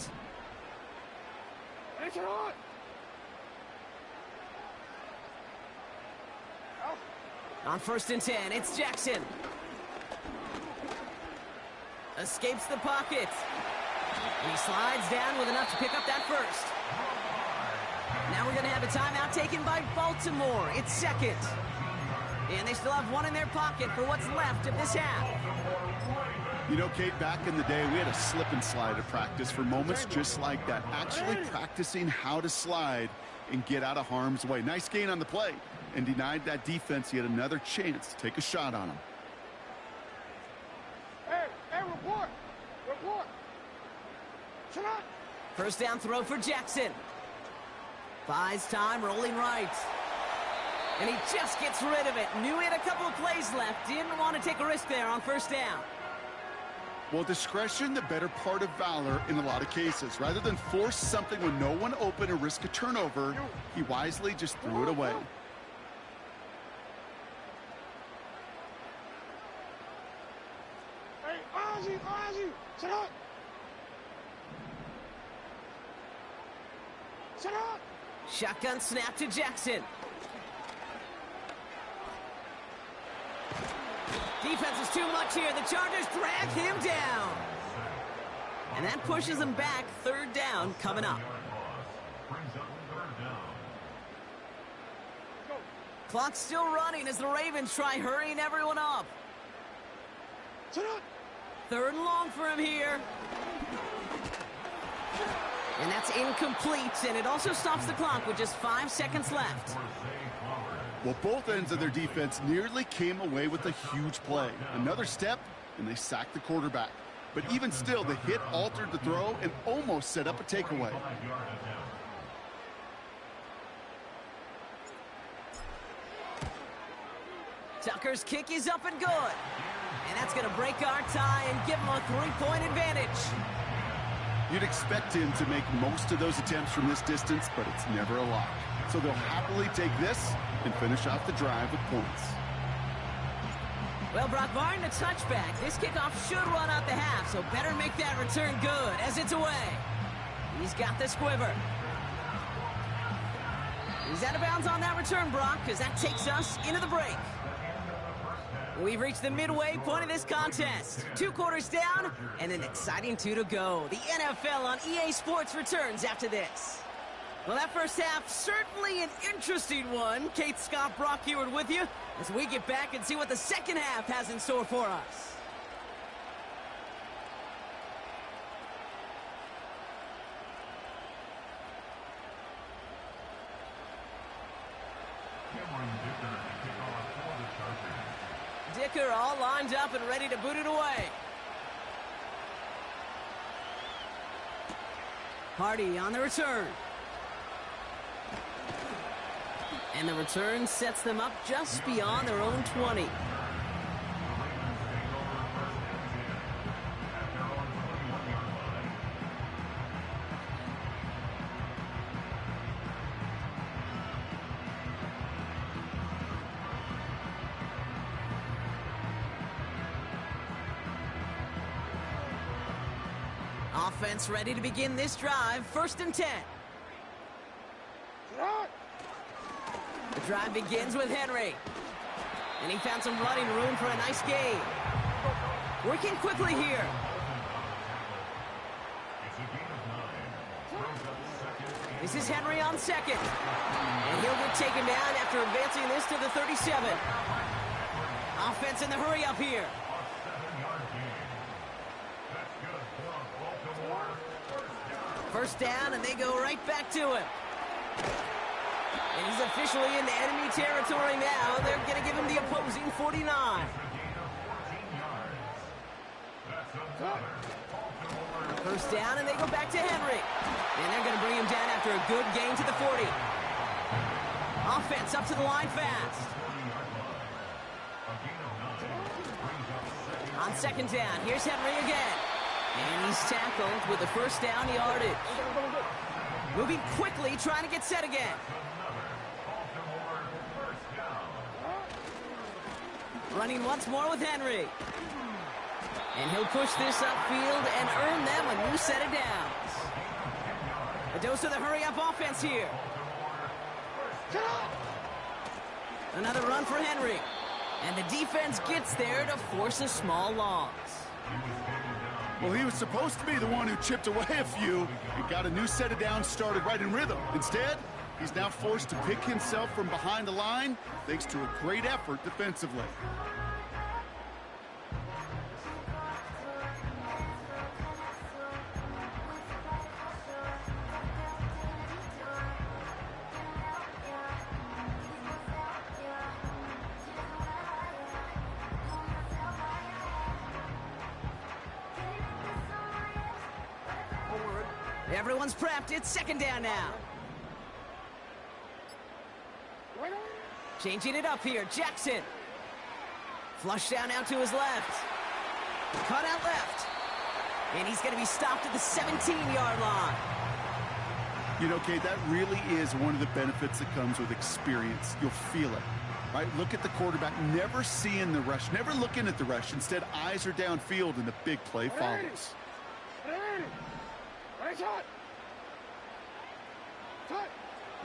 Speaker 6: On 1st and 10, it's Jackson. Escapes the pocket. And he slides down with enough to pick up that first. Now we're going to have a timeout taken by Baltimore. It's 2nd. And they still have 1 in their pocket for what's left of this half.
Speaker 7: You know, Kate, back in the day, we had a slip and slide at practice for moments just like that. Actually practicing how to slide and get out of harm's way. Nice gain on the play. And denied that defense yet another chance to take a shot on him.
Speaker 5: Hey, report!
Speaker 6: First down throw for Jackson. Buys time, rolling right. And he just gets rid of it. Knew he had a couple of plays left. Didn't want to take a risk there on first down.
Speaker 7: Well, discretion, the better part of valor in a lot of cases. Rather than force something when no one open or risk a turnover, he wisely just threw it away.
Speaker 5: Ozzy, sit up! Sit up!
Speaker 6: Shotgun snap to Jackson. Defense is too much here. The Chargers drag him down. And that pushes them back. 3rd down coming up. Clock's still running as the Ravens try hurrying everyone up. 3rd and long for him here. And that's incomplete, and it also stops the clock with just 5 seconds left.
Speaker 7: Well, both ends of their defense nearly came away with a huge play. Another step, and they sacked the quarterback. But even still, the hit altered the throw and almost set up a takeaway.
Speaker 6: Tucker's kick is up and good. And that's going to break our tie and give them a 3-point advantage.
Speaker 7: You'd expect him to make most of those attempts from this distance, but it's never a lock. So they'll happily take this and finish off the drive with points.
Speaker 6: Well, Brock, barring the touchback, this kickoff should run out the half, so better make that return good as it's away. He's got the squiver. He's out of bounds on that return, Brock, because that takes us into the break. We've reached the midway point of this contest. 2 quarters down and an exciting 2 to go. The NFL on EA Sports returns after this. Well, that first half, certainly an interesting one. Kate, Scott, Brock here with you as we get back and see what the second half has in store for us. Dicker all lined up and ready to boot it away. Hardy on the return. And the return sets them up just beyond their own 20. Offense ready to begin this drive. 1st and 10. The drive begins with Henry. And he found some running room for a nice gain. Working quickly here. This is Henry on 2nd. And he'll get taken down after advancing this to the 37. Offense in the hurry up here. First down, and they go right back to him. And he's officially in the enemy territory now. They're going to give him the opposing 49. First down, and they go back to Henry. And they're going to bring him down after a good gain to the 40. Offense up to the line fast. On 2nd down, here's Henry again. And he's tackled with the first down yardage. Moving quickly, trying to get set again. Running once more with Henry. And he'll push this upfield and earn them a new set of downs. A dose of the hurry-up offense here. Another run for Henry. And the defense gets there to force a small loss.
Speaker 7: Well, he was supposed to be the one who chipped away a few and got a new set of downs started right in rhythm. Instead, he's now forced to pick himself from behind the line thanks to a great effort defensively.
Speaker 6: Everyone's prepped. It's 2nd down now. Changing it up here. Jackson. Flush down out to his left. Cut out left. And he's going to be stopped at the 17-yard line.
Speaker 7: You know, Kate, that really is one of the benefits that comes with experience. You'll feel it, right? Look at the quarterback, never seeing the rush, never looking at the rush. Instead, eyes are downfield, and the big play follows.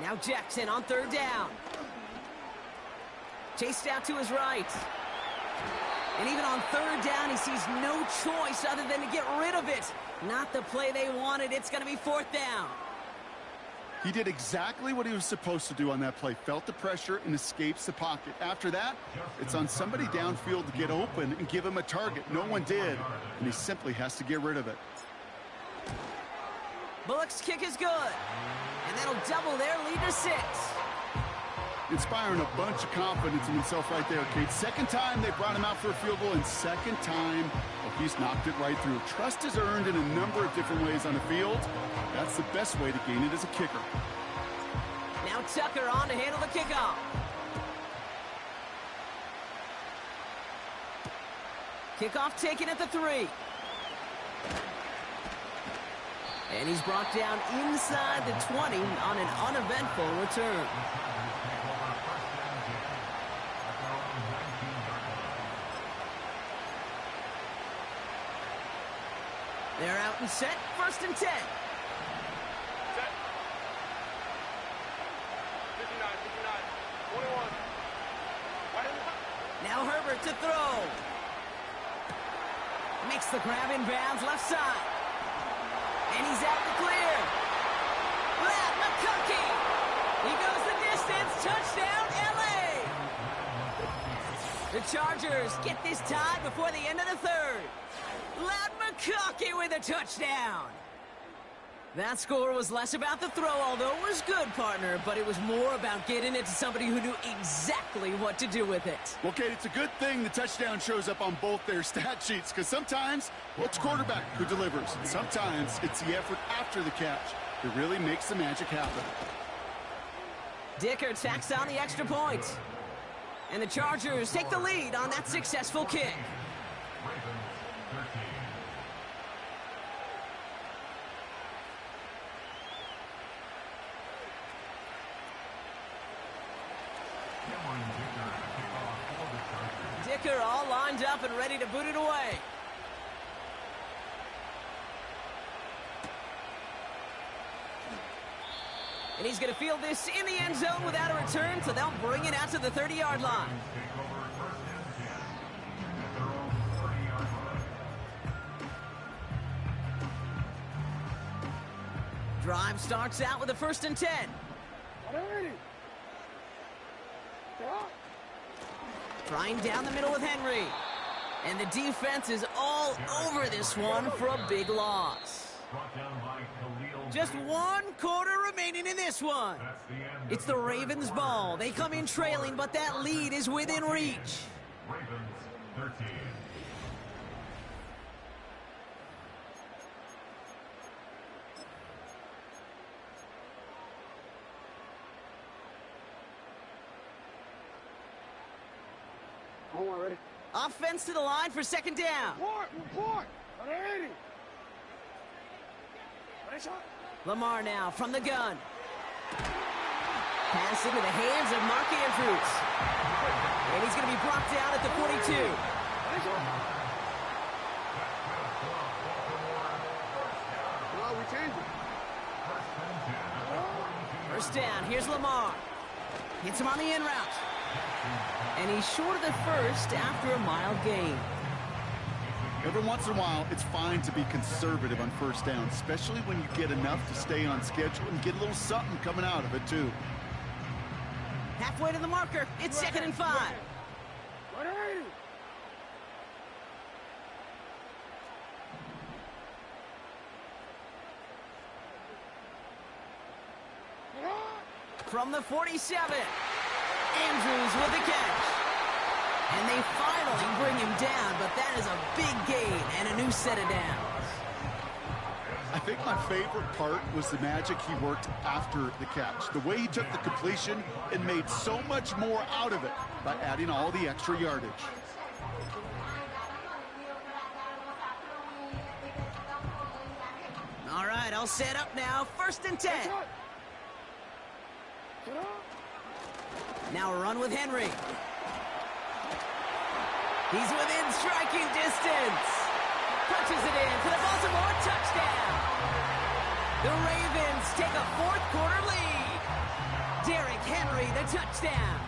Speaker 6: Now Jackson on 3rd down. Chased out to his right. And even on 3rd down, he sees no choice other than to get rid of it. Not the play they wanted. It's going to be 4th down.
Speaker 7: He did exactly what he was supposed to do on that play. Felt the pressure and escapes the pocket. After that, it's on somebody downfield to get open and give him a target. No one did, and he simply has to get rid of it.
Speaker 6: Bullock's kick is good. And that'll double their lead to 6.
Speaker 7: Inspiring a bunch of confidence in himself right there, Kate. 2nd time they brought him out for a field goal, and 2nd time, well, he's knocked it right through. Trust is earned in a number of different ways on the field. That's the best way to gain it as a kicker.
Speaker 6: Now Tucker on to handle the kickoff. Kickoff taken at the 3. And he's brought down inside the 20 on an uneventful return. They're out and set, 1st and 10.
Speaker 5: Set. 59, 21.
Speaker 6: Now Herbert to throw. Makes the grab in bounds, left side. And he's out the clear. Matt McConkey. He goes the distance. Touchdown, LA. The Chargers get this tied before the end of the 3rd. Matt McConkey with a touchdown. That score was less about the throw, although it was good, partner, but it was more about getting it to somebody who knew exactly what to do with it.
Speaker 7: Well, Kate, it's a good thing the touchdown shows up on both their stat sheets, because sometimes, well, it's quarterback who delivers, and sometimes it's the effort after the catch that really makes the magic happen.
Speaker 6: Dicker tacks on the extra point. And the Chargers take the lead on that successful kick. Dicker all lined up and ready to boot it away. And he's going to field this in the end zone without a return, so they'll bring it out to the 30-yard line. Drive starts out with a 1st and 10. Trying down the middle with Henry. And the defense is all over this one for a big loss. Just 1 quarter remaining in this one. It's the Ravens' ball. They come in trailing, but that lead is within reach.
Speaker 12: Ravens 13.
Speaker 5: Ready?
Speaker 6: Offense to the line for 2nd down.
Speaker 5: Report. Ready.
Speaker 6: Lamar now from the gun. Pass into the hands of Mark Andrews. And he's going to be brought down at the 42.
Speaker 5: No, we changed it.
Speaker 6: 1st down. Here's Lamar. Hits him on the in route. And he's short of the 1st after a mild gain.
Speaker 7: Every once in a while, it's fine to be conservative on 1st down, especially when you get enough to stay on schedule and get a little something coming out of it, too.
Speaker 6: Halfway to the marker. It's 2nd and 5. From the 47, Andrews with the catch. And they finally bring him down, but that is a big gain and a new set of downs.
Speaker 7: I think my favorite part was the magic he worked after the catch. The way he took the completion and made so much more out of it by adding all the extra yardage.
Speaker 6: All right, I'll set up now. 1st and 10. Now a run with Henry. He's within striking distance. Punches it in for the Baltimore touchdown. The Ravens take a 4th quarter lead. Derrick Henry, the touchdown.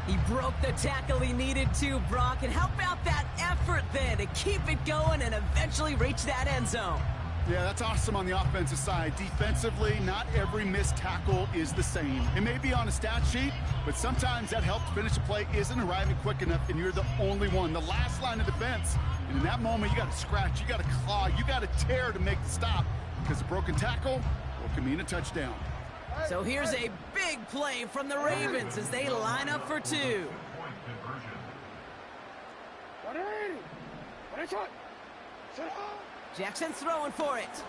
Speaker 6: He broke the tackle he needed to, Brock. And how about that effort then to keep it going and eventually reach that end zone?
Speaker 7: Yeah, that's awesome on the offensive side. Defensively, not every missed tackle is the same. It may be on a stat sheet, but sometimes that help to finish a play isn't arriving quick enough, and you're the only one. The last line of defense, and in that moment, you got to scratch, you got to claw, you got to tear to make the stop, because a broken tackle can mean a touchdown.
Speaker 6: So here's a big play from the Ravens as they line up for 2. Jackson's throwing for it.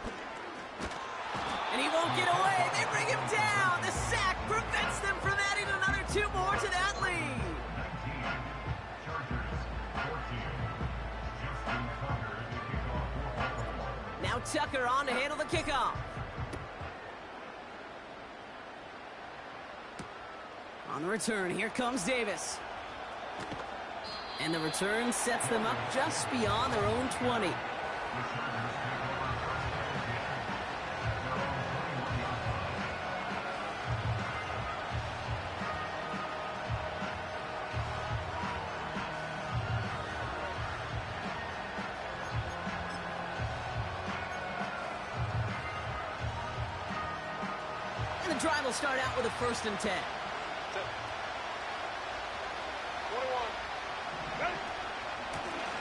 Speaker 6: And he won't get away. They bring him down. The sack prevents them from adding another 2 more to that lead. Now Tucker on to handle the kickoff. On the return, here comes Davis. And the return sets them up just beyond their own 20. And the drive will start out with a 1st and 10.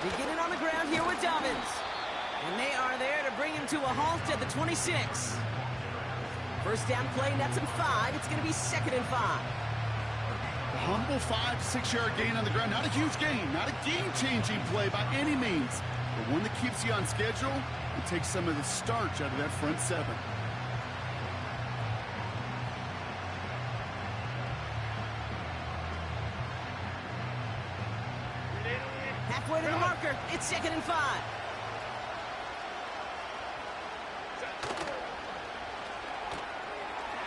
Speaker 6: Beginning on the ground here with Dobbins. And they are there to bring him to a halt at the 26. First down play, nets him 5. It's going to be 2nd and 5.
Speaker 7: A humble 5 to 6 yard gain on the ground. Not a huge gain, not a game-changing play by any means, but one that keeps you on schedule and takes some of the starch out of that front 7.
Speaker 6: Halfway to the marker. It's 2nd and 5.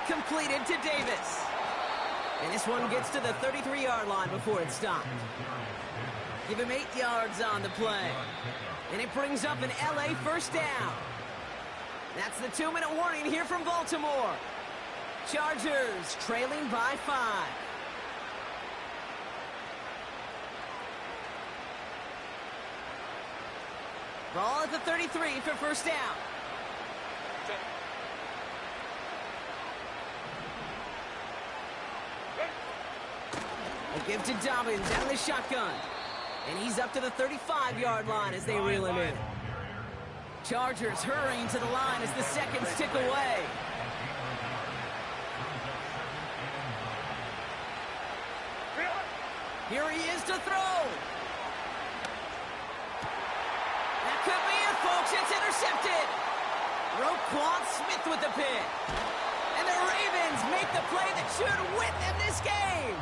Speaker 6: Completed to Davis. And this one gets to the 33-yard line before it's stopped. Give him 8 yards on the play. And it brings up an LA first down. That's the 2-minute warning here from Baltimore. Chargers trailing by 5. Ball at the 33 for first down. They give to Dobbins out of the shotgun. And he's up to the 35-yard line as they reel him in. Chargers hurrying to the line as the seconds tick away. Here he is to throw. Could be it, folks. It's intercepted. Roquan Smith with the pick. And the Ravens make the play that should win them this game.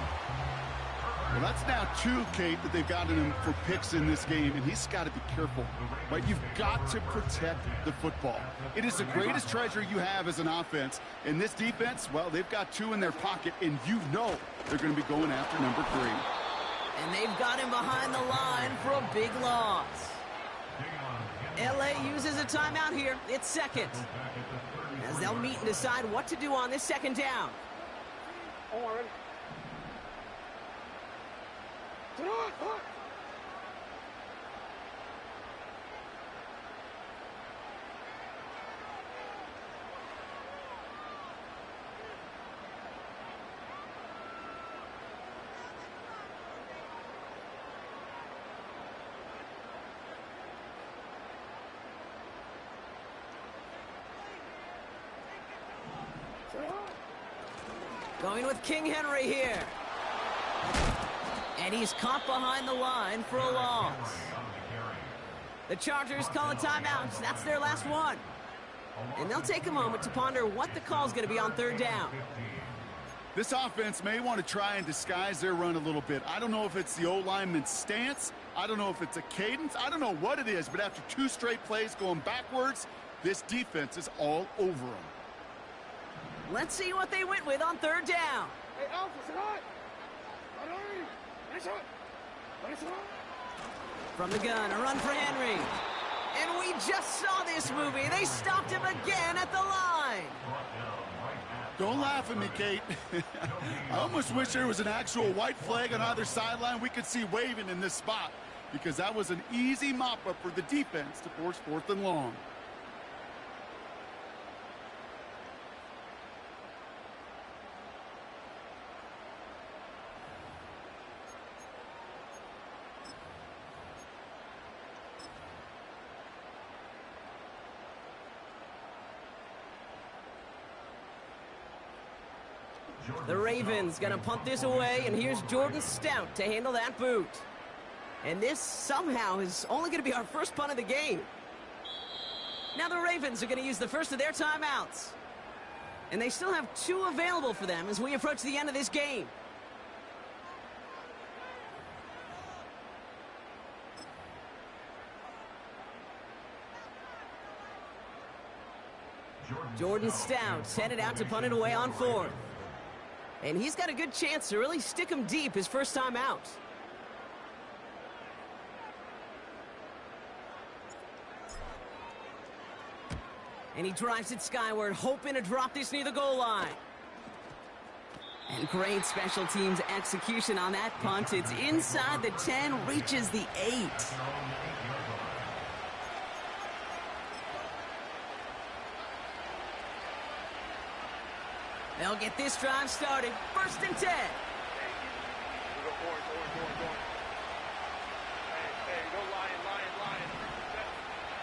Speaker 7: Well, that's now 2, Kate, that they've gotten him for picks in this game, and he's got to be careful. Right? You've got to protect the football. It is the greatest treasure you have as an offense. And this defense, well, they've got 2 in their pocket, and you know they're going to be going after number 3.
Speaker 6: And they've got him behind the line for a big loss. LA uses a timeout here. It's 2nd. As they'll meet and decide what to do on this 2nd down. Going with King Henry here. And he's caught behind the line for a loss. The Chargers call a timeout. That's their last one. And they'll take a moment to ponder what the call is going to be on 3rd down.
Speaker 7: This offense may want to try and disguise their run a little bit. I don't know if it's the O-lineman's stance. I don't know if it's a cadence. I don't know what it is. But after 2 straight plays going backwards, this defense is all over them.
Speaker 6: Let's see what they went with on 3rd down.
Speaker 5: Hey, Alpha, sit hot.
Speaker 6: From the gun, a run for Henry. And we just saw this movie. They stopped him again at the line.
Speaker 7: Don't laugh at me, Kate. I almost wish there was an actual white flag on either sideline we could see waving in this spot, because that was an easy mop-up for the defense to force 4th and long.
Speaker 6: The Ravens gonna punt this away, and here's Jordan Stout to handle that boot. And this somehow is only gonna be our first punt of the game. Now the Ravens are gonna use the first of their timeouts. And they still have 2 available for them as we approach the end of this game. Jordan Stout's headed out to punt it away on 4th. And he's got a good chance to really stick him deep his first time out. And he drives it skyward, hoping to drop this near the goal line. And great special teams execution on that punt. It's inside the 10, reaches the 8. They'll get this drive started. 1st and 10.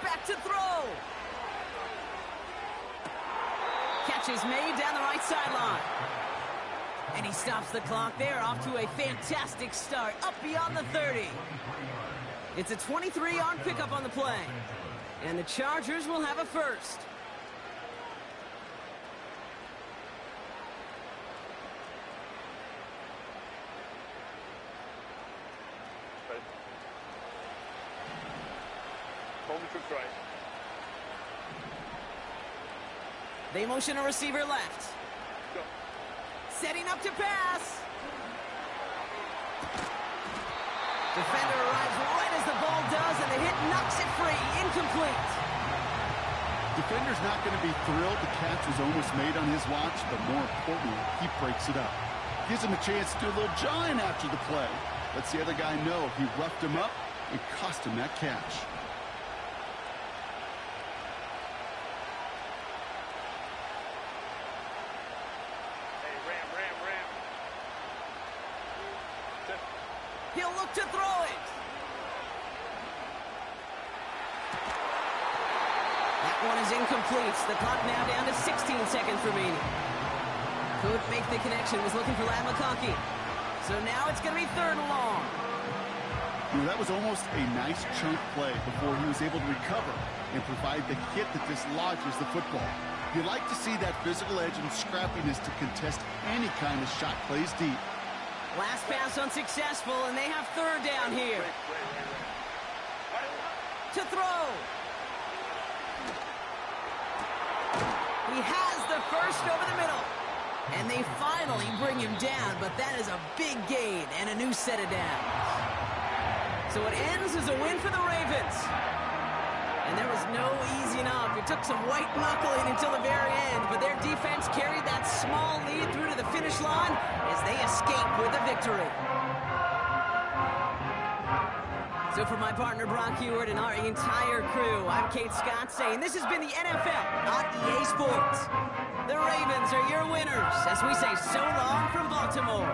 Speaker 6: Back to throw. Catch is made down the right sideline. And he stops the clock there, off to a fantastic start, up beyond the 30. It's a 23-yard pickup on the play. And the Chargers will have a first. They motion a receiver left. Go. Setting up to pass. Defender arrives right as the ball does, and the hit knocks it free. Incomplete.
Speaker 7: Defender's not going to be thrilled the catch was almost made on his watch, but more importantly, he breaks it up. Gives him a chance to do a little jawing after the play. Lets the other guy know he roughed him up and cost him that catch.
Speaker 6: He'll look to throw it. That one is incomplete. The clock now down to 16 seconds remaining. Couldn't make the connection. Was looking for Lad McConkey. So now it's going to be 3rd and long.
Speaker 7: You know, that was almost a nice chunk play before he was able to recover and provide the hit that dislodges the football. You like to see that physical edge and scrappiness to contest any kind of shot plays deep.
Speaker 6: Last pass unsuccessful, and they have 3rd down here. To throw. He has the first over the middle. And they finally bring him down, but that is a big gain and a new set of downs. So it ends as a win for the Ravens. And there was no easing up. It took some white knuckling until the very end, but their defense carried that small lead through to the finish line as they escape with a victory. So for my partner Brock Heward and our entire crew, I'm Kate Scott saying this has been the NFL on EA Sports. The Ravens are your winners as we say so long from Baltimore.